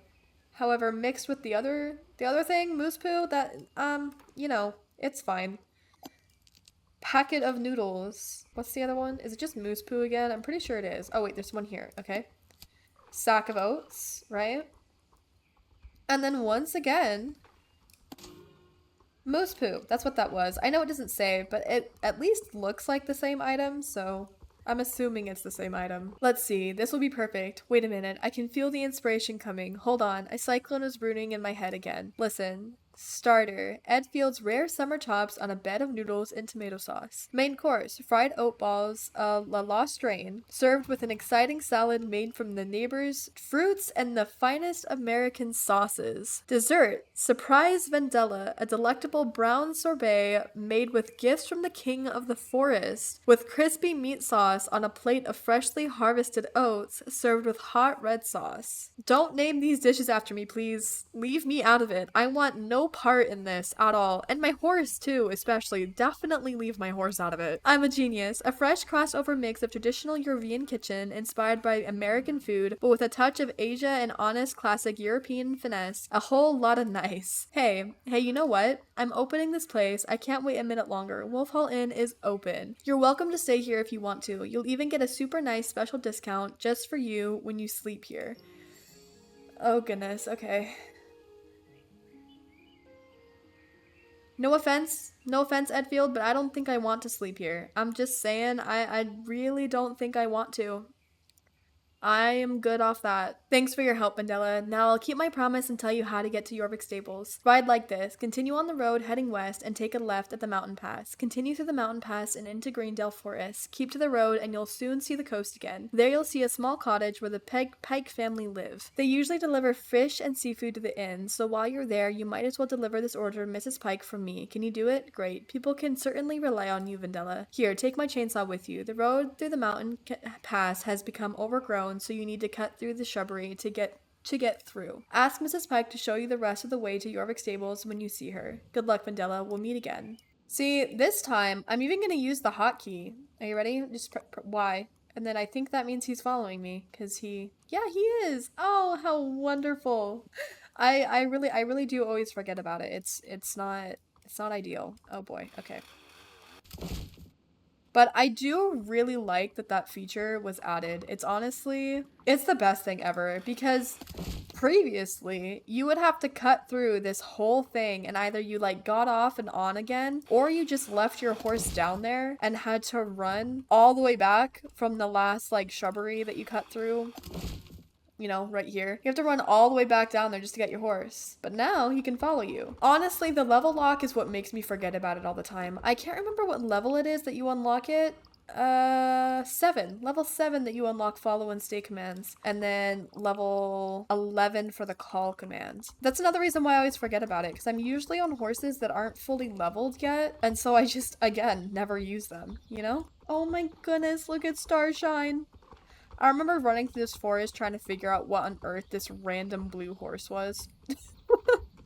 However, mixed with the other thing, moose poo, that you know, it's fine. Packet of noodles. What's the other one? Is it just moose poo again? I'm pretty sure it is. Oh wait, there's one here. Okay. Sack of oats, right? And then once again, moose poo. That's what that was. I know it doesn't say, but it at least looks like the same item, so I'm assuming it's the same item. Let's see. This will be perfect. Wait a minute. I can feel the inspiration coming. Hold on. A cyclone is brewing in my head again. Listen. Starter. Ed Field's rare summer chops on a bed of noodles and tomato sauce. Main course. Fried oat balls, la la strain, served with an exciting salad made from the neighbor's fruits and the finest American sauces. Dessert. Surprise Vendella, a delectable brown sorbet made with gifts from the king of the forest, with crispy meat sauce on a plate of freshly harvested oats, served with hot red sauce. Don't name these dishes after me, please. Leave me out of it. I want no part in this at all. And my horse, too, especially. Definitely leave my horse out of it. I'm a genius. A fresh crossover mix of traditional European kitchen inspired by American food, but with a touch of Asia and honest classic European finesse. A whole lot of nice. Hey, you know what? I'm opening this place. I can't wait a minute longer. Wolf Hall Inn is open. You're welcome to stay here if you want to. You'll even get a super nice special discount just for you when you sleep here. Oh goodness, okay. No offense, Edfield, but I don't think I want to sleep here. I'm just saying, I really don't think I want to. I am good off that. Thanks for your help, Mandela. Now I'll keep my promise and tell you how to get to Jorvik Stables. Ride like this. Continue on the road heading west and take a left at the mountain pass. Continue through the mountain pass and into Greendale Forest. Keep to the road and you'll soon see the coast again. There you'll see a small cottage where the Pike family live. They usually deliver fish and seafood to the inn, so while you're there, you might as well deliver this order to Mrs. Pike from me. Can you do it? Great. People can certainly rely on you, Vendella. Here, take my chainsaw with you. The road through the mountain pass has become overgrown, so you need to cut through the shrubbery to get through. Ask Mrs. Pike to show you the rest of the way to Jorvik Stables when you see her. Good luck, Vendella. We'll meet again. See, this time, I'm even going to use the hotkey. Are you ready? Just Y. And then I think that means he's following me, because yeah, he is. Oh, how wonderful. I really do always forget about it. It's not ideal. Oh boy. Okay. But I do really like that feature was added. It's the best thing ever, because previously you would have to cut through this whole thing and either you like got off and on again, or you just left your horse down there and had to run all the way back from the last like shrubbery that you cut through. You know, right here. You have to run all the way back down there just to get your horse. But now he can follow you. Honestly, the level lock is what makes me forget about it all the time. I can't remember what level it is that you unlock it. 7. Level 7 that you unlock follow and stay commands. And then level 11 for the call commands. That's another reason why I always forget about it, because I'm usually on horses that aren't fully leveled yet. And so I just, again, never use them, you know? Oh my goodness, look at Starshine. I remember running through this forest trying to figure out what on earth this random blue horse was.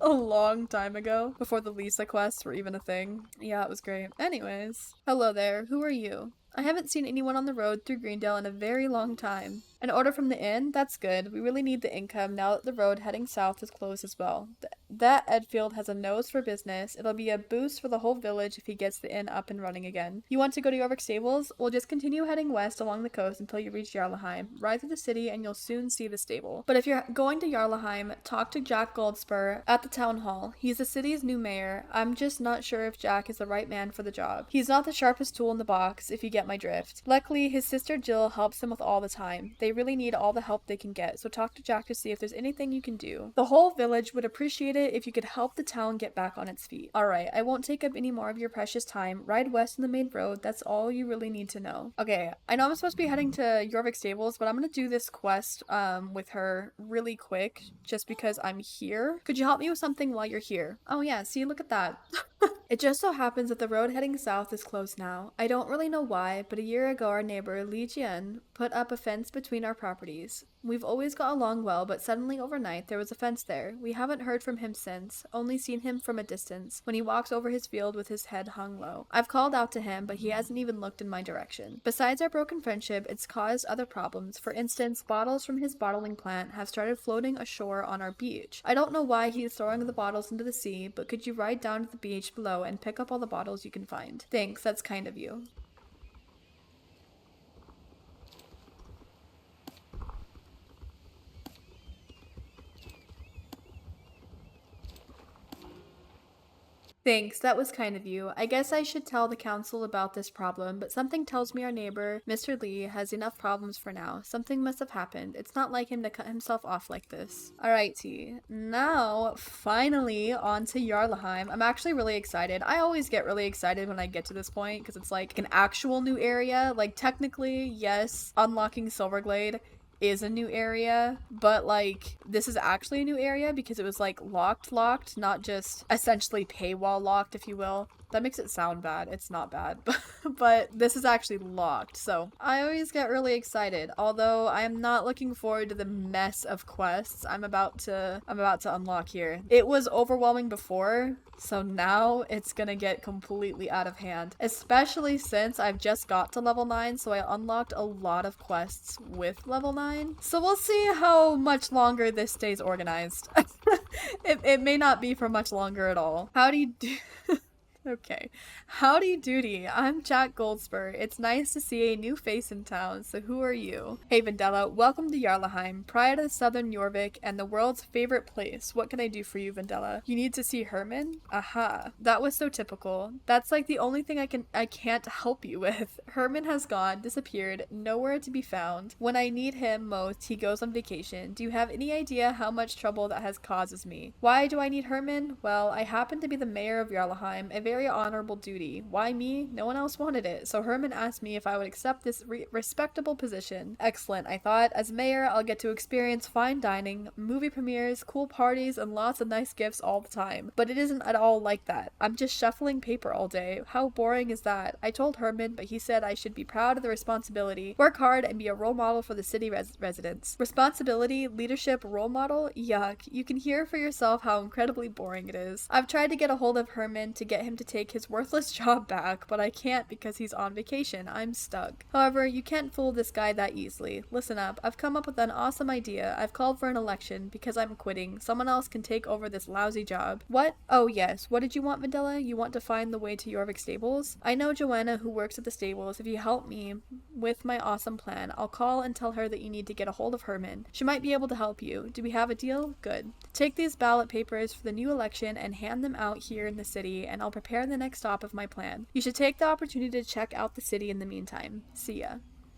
A long time ago, before the Lisa quests were even a thing. Yeah, it was great. Anyways, hello there, who are you? I haven't seen anyone on the road through Greendale in a very long time. An order from the inn? That's good. We really need the income now that the road heading south is closed as well. That Edfield has a nose for business. It'll be a boost for the whole village if he gets the inn up and running again. You want to go to Jorvik stables? Well, just continue heading west along the coast until you reach Jarlaheim. Ride through the city and you'll soon see the stable. But if you're going to Jarlaheim, talk to Jack Goldspur at the town hall. He's the city's new mayor. I'm just not sure if Jack is the right man for the job. He's not the sharpest tool in the box, if you get my drift. Luckily, his sister Jill helps him with all the time. They really need all the help they can get, so talk to Jack to see if there's anything you can do. The whole village would appreciate it if you could help the town get back on its feet. Alright, I won't take up any more of your precious time. Ride west on the main road. That's all you really need to know. Okay, I know I'm supposed to be heading to Jorvik stables, but I'm gonna do this quest with her really quick just because I'm here. Could you help me with something while you're here? Oh yeah, see, look at that. It just so happens that the road heading south is closed now. I don't really know why, but a year ago our neighbor, Li Jian, put up a fence between our properties. We've always got along well, but suddenly overnight there was a fence there. We haven't heard from him since, only seen him from a distance, when he walks over his field with his head hung low. I've called out to him, but he hasn't even looked in my direction. Besides our broken friendship, it's caused other problems. For instance, bottles from his bottling plant have started floating ashore on our beach. I don't know why he's throwing the bottles into the sea, but could you ride down to the beach below and pick up all the bottles you can find? Thanks, that's kind of you. Thanks, that was kind of you. I guess I should tell the council about this problem, but something tells me our neighbor, Mr. Lee, has enough problems for now. Something must have happened. It's not like him to cut himself off like this. Alright, T. Now, finally, on to Jarlaheim. I'm actually really excited. I always get really excited when I get to this point, because it's like an actual new area. Like, technically, yes, unlocking Silverglade is a new area, but like this is actually a new area because it was like locked, not just essentially paywall locked, if you will. That makes it sound bad. It's not bad, but this is actually locked. So I always get really excited. Although I am not looking forward to the mess of quests I'm about to unlock here. It was overwhelming before, so now it's gonna get completely out of hand. Especially since I've just got to level 9, so I unlocked a lot of quests with level 9. So we'll see how much longer this stays organized. It may not be for much longer at all. How do you do? Okay. Howdy doody, I'm Jack Goldspur. It's nice to see a new face in town, so who are you? Hey Vendella, welcome to Jarlaheim, pride of southern Jorvik and the world's favorite place. What can I do for you, Vendella? You need to see Herman? Aha. That was so typical. That's like the only thing I can't help you with. Herman has gone, disappeared, nowhere to be found. When I need him most, he goes on vacation. Do you have any idea how much trouble that has causes me? Why do I need Herman? Well, I happen to be the mayor of Jarlaheim, a very honorable duty. Why me? No one else wanted it, so Herman asked me if I would accept this respectable position. Excellent, I thought. As mayor, I'll get to experience fine dining, movie premieres, cool parties, and lots of nice gifts all the time. But it isn't at all like that. I'm just shuffling paper all day. How boring is that? I told Herman, but he said I should be proud of the responsibility, work hard, and be a role model for the city residents. Responsibility, leadership, role model? Yuck. You can hear for yourself how incredibly boring it is. I've tried to get a hold of Herman to get him to take his worthless job back, but I can't because he's on vacation. I'm stuck. However, you can't fool this guy that easily. Listen up. I've come up with an awesome idea. I've called for an election because I'm quitting. Someone else can take over this lousy job. What? Oh yes. What did you want, Vandella? You want to find the way to Jorvik stables? I know Joanna who works at the stables. If you help me with my awesome plan, I'll call and tell her that you need to get a hold of Herman. She might be able to help you. Do we have a deal? Good. Take these ballot papers for the new election and hand them out here in the city, and I'll prepare the next stop of my plan. You should take the opportunity to check out the city in the meantime. See ya.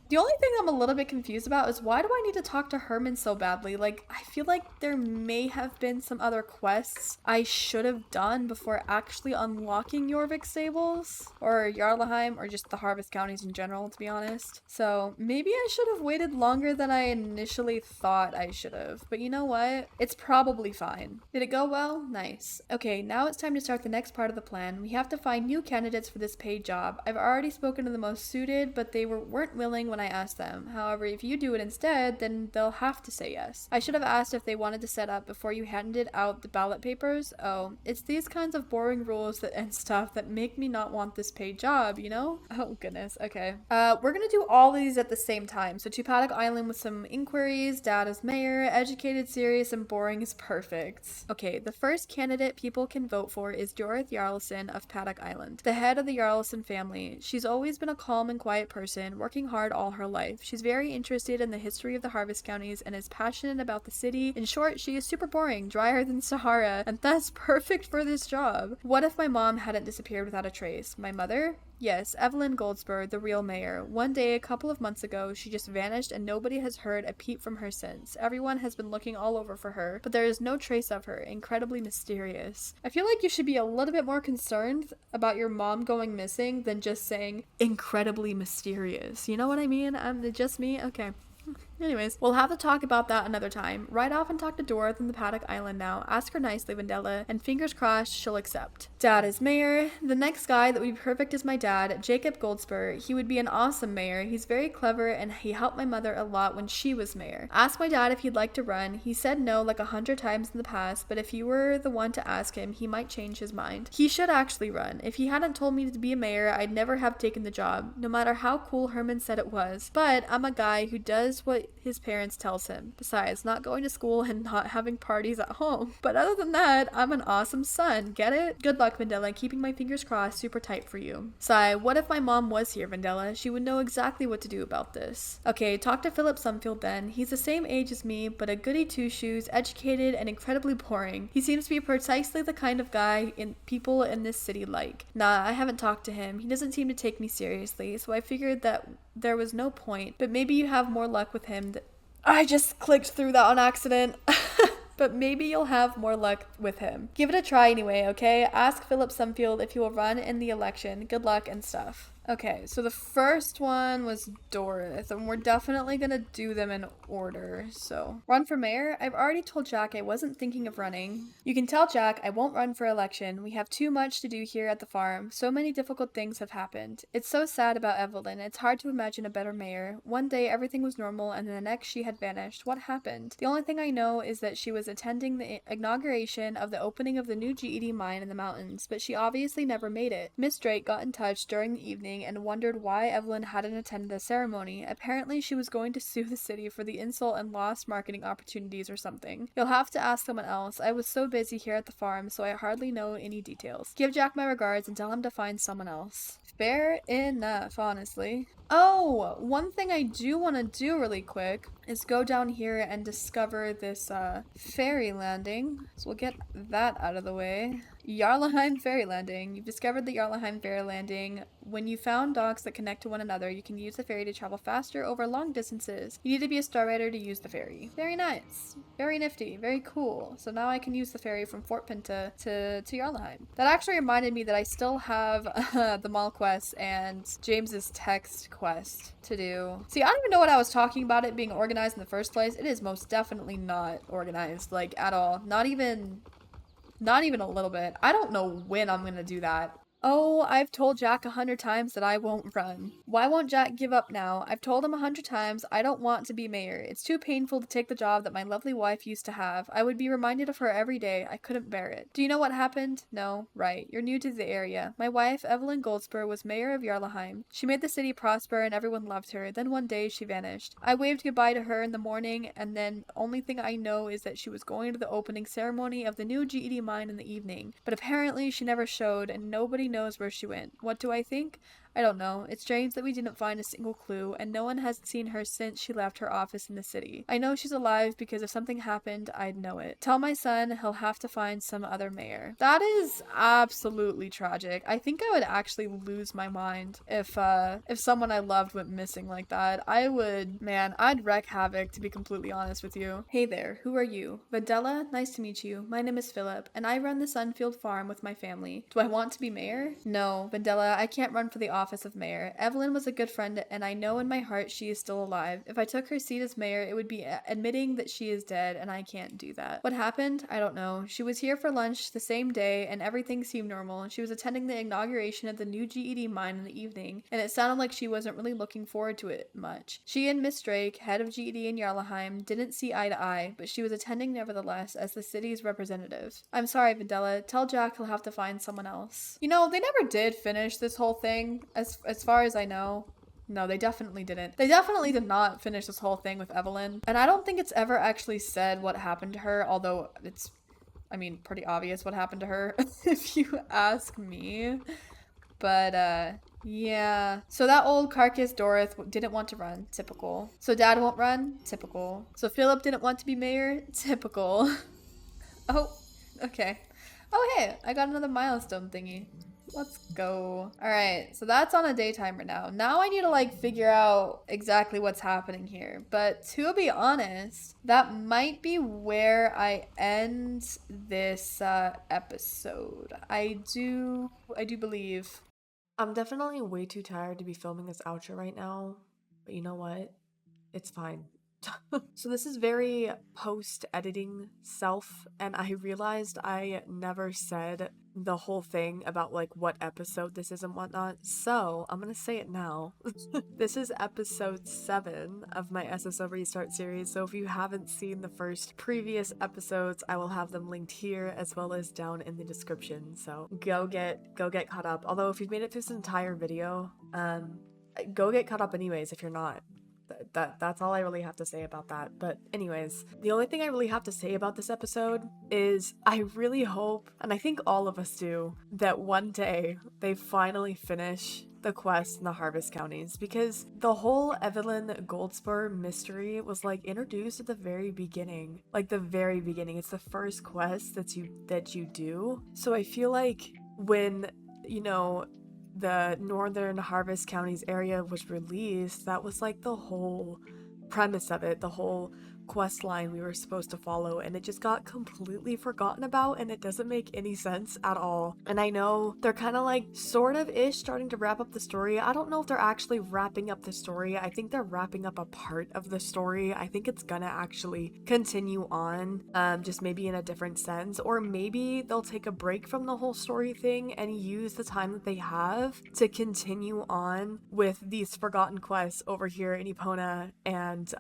The only thing I'm a little bit confused about is why do I need to talk to Herman so badly? Like, I feel like there may have been some other quests I should have done before actually unlocking Jorvik stables or Jarlaheim or just the harvest counties in general, to be honest. So maybe I should have waited longer than I initially thought I should have. But you know what? It's probably fine. Did it go well? Nice. Okay, now it's time to start the next part of the plan. We have to find new candidates for this paid job. I've already spoken to the most suited, but they weren't willing when when I ask them. However, if you do it instead, then they'll have to say yes. I should have asked if they wanted to set up before you handed out the ballot papers. Oh, it's these kinds of boring rules and stuff that make me not want this paid job, you know? Oh, goodness. Okay. We're gonna do all these at the same time. So to Paddock Island with some inquiries, dad as mayor, educated, serious, and boring is perfect. Okay, the first candidate people can vote for is Dorith Jarlason of Paddock Island, the head of the Jarlason family. She's always been a calm and quiet person, working hard all her life. She's very interested in the history of the harvest counties and is passionate about the city. In short, she is super boring, drier than Sahara, and thus perfect for this job. What if my mom hadn't disappeared without a trace? My mother? Yes, Evelyn Goldsberg, the real mayor. One day, a couple of months ago, she just vanished and nobody has heard a peep from her since. Everyone has been looking all over for her, but there is no trace of her. Incredibly mysterious. I feel like you should be a little bit more concerned about your mom going missing than just saying incredibly mysterious. You know what I mean? Just me? Okay. Anyways, we'll have to talk about that another time. Ride off and talk to Dorothy in the Paddock Island now. Ask her nicely, Vendella, and fingers crossed she'll accept. Dad is mayor. The next guy that would be perfect is my dad, Jacob Goldspur. He would be an awesome mayor. He's very clever and he helped my mother a lot when she was mayor. Ask my dad if he'd like to run. He said no like 100 times in the past, but if you were the one to ask him, he might change his mind. He should actually run. If he hadn't told me to be a mayor, I'd never have taken the job, no matter how cool Herman said it was. But I'm a guy who does what his parents tells him. Besides, not going to school and not having parties at home. But other than that, I'm an awesome son. Get it? Good luck, Vendella. Keeping my fingers crossed super tight for you. Sigh, what if my mom was here, Vendella? She would know exactly what to do about this. Okay, talk to Philip Sumfield then. He's the same age as me, but a goody two-shoes, educated, and incredibly boring. He seems to be precisely the kind of guy people in this city like. Nah, I haven't talked to him. He doesn't seem to take me seriously, so I figured that there was no point, but maybe you have more luck with him. I just clicked through that on accident. But maybe you'll have more luck with him. Give it a try anyway, okay? Ask Philip Sumfield if he will run in the election. Good luck and stuff. Okay, so the first one was Dorith, and we're definitely gonna do them in order. So, run for mayor? I've already told Jack I wasn't thinking of running. You can tell Jack I won't run for election. We have too much to do here at the farm. So many difficult things have happened. It's so sad about Evelyn. It's hard to imagine a better mayor. One day everything was normal, and then the next she had vanished. What happened? The only thing I know is that she was attending the inauguration of the opening of the new GED mine in the mountains, but she obviously never made it. Miss Drake got in touch during the evening and wondered why Evelyn hadn't attended the ceremony. Apparently she was going to sue the city for the insult and lost marketing opportunities or something. You'll have to ask someone else. I was so busy here at the farm, so I hardly know any details. Give Jack my regards and tell him to find someone else. Fair enough, honestly. Oh, one thing I do want to do really quick is go down here and discover this ferry landing. So we'll get that out of the way. Jarlaheim Ferry Landing. You've discovered the Jarlaheim Ferry Landing. When you found docks that connect to one another, you can use the ferry to travel faster over long distances. You need to be a star rider to use the ferry. Very nice. Very nifty. Very cool. So now I can use the ferry from Fort Pinta to Jarlaheim. That actually reminded me that I still have the mall quest and James's text quest to do. See, I don't even know what I was talking about it being organized in the first place. It is most definitely not organized, like, at all. Not even a little bit. I don't know when I'm gonna do that. Oh, I've told Jack 100 times that I won't run. Why won't Jack give up now? I've told him 100 times I don't want to be mayor. It's too painful to take the job that my lovely wife used to have. I would be reminded of her every day. I couldn't bear it. Do you know what happened? No. Right. You're new to the area. My wife, Evelyn Goldspur, was mayor of Jarlaheim. She made the city prosper and everyone loved her. Then one day she vanished. I waved goodbye to her in the morning, and then only thing I know is that she was going to the opening ceremony of the new GED mine in the evening. But apparently she never showed, and nobody knows where she went. What do I think? I don't know. It's strange that we didn't find a single clue, and no one has seen her since she left her office in the city. I know she's alive because if something happened, I'd know it. Tell my son he'll have to find some other mayor. That is absolutely tragic. I think I would actually lose my mind if someone I loved went missing like that. I'd wreak havoc, to be completely honest with you. Hey there, who are you? Vendella? Nice to meet you. My name is Philip, and I run the Sunfield farm with my family. Do I want to be mayor? No, Vendella, I can't run for the office office of mayor. Evelyn was a good friend, and I know in my heart she is still alive. If I took her seat as mayor, it would be admitting that she is dead, and I can't do that. What happened? I don't know. She was here for lunch the same day, and everything seemed normal. She was attending the inauguration of the new GED mine in the evening, and it sounded like she wasn't really looking forward to it much. She and Miss Drake, head of GED in Jarlaheim, didn't see eye to eye, but she was attending nevertheless as the city's representative. I'm sorry, Videla. Tell Jack he'll have to find someone else. You know, they never did finish this whole thing, as far as I know. No, they definitely didn't. They definitely did not finish this whole thing with Evelyn. And I don't think it's ever actually said what happened to her, although it's, I mean, pretty obvious what happened to her, if you ask me. But, yeah. So that old carcass Dorith didn't want to run. Typical. So Dad won't run. Typical. So Philip didn't want to be mayor. Typical. Oh, okay. Oh, hey, I got another milestone thingy. Let's go. All right, so that's on a day timer now. Now I need to like figure out exactly what's happening here. But to be honest, that might be where I end this episode. I do believe. I'm definitely way too tired to be filming this outro right now, but you know what? It's fine. So this is very post-editing self, and I realized I never said the whole thing about like what episode this is and whatnot, so I'm gonna say it now. This is episode 7 of my SSO Restart series, so if you haven't seen the first previous episodes, I will have them linked here as well as down in the description, so go get caught up. Although if you've made it through this entire video, go get caught up anyways if you're not. That's all I really have to say about that. But anyways, the only thing I really have to say about this episode is I really hope, and I think all of us do, that one day they finally finish the quest in the Harvest Counties, because the whole Evelyn Goldspur mystery was like introduced at the very beginning. Like the very beginning. It's the first quest that you do. So I feel like when, you know, the Northern Harvest Counties area was released, that was like the whole premise of it, the whole quest line we were supposed to follow, and it just got completely forgotten about, and it doesn't make any sense at all. And I know they're kind of like sort of ish starting to wrap up the story. I don't know if they're actually wrapping up the story. I think they're wrapping up a part of the story. I think it's gonna actually continue on, just maybe in a different sense, or maybe they'll take a break from the whole story thing and use the time that they have to continue on with these forgotten quests over here in Epona and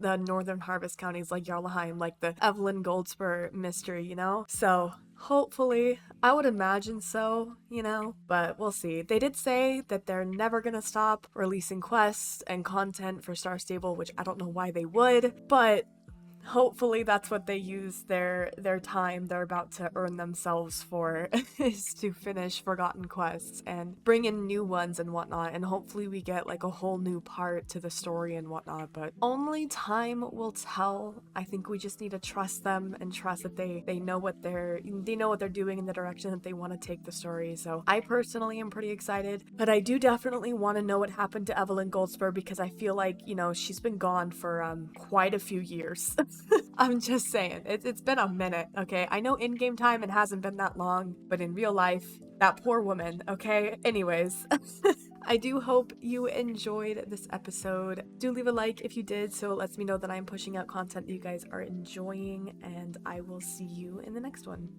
the Northern Harvest Counties like Jarlaheim, like the Evelyn Goldspur mystery, you know? So hopefully, I would imagine so, you know, but we'll see. They did say that they're never gonna stop releasing quests and content for Star Stable, which I don't know why they would, but hopefully that's what they use their time they're about to earn themselves for, is to finish forgotten quests and bring in new ones and whatnot, and hopefully we get like a whole new part to the story and whatnot, but only time will tell. I think we just need to trust them and trust that they know what they're doing in the direction that they want to take the story. So I personally am pretty excited, but I do definitely want to know what happened to Evelyn Goldspur, because I feel like, you know, she's been gone for quite a few years. I'm just saying, it's been a minute, okay? I know in-game time it hasn't been that long, but in real life, that poor woman, okay? Anyways, I do hope you enjoyed this episode. Do leave a like if you did, so it lets me know that I'm pushing out content that you guys are enjoying, and I will see you in the next one.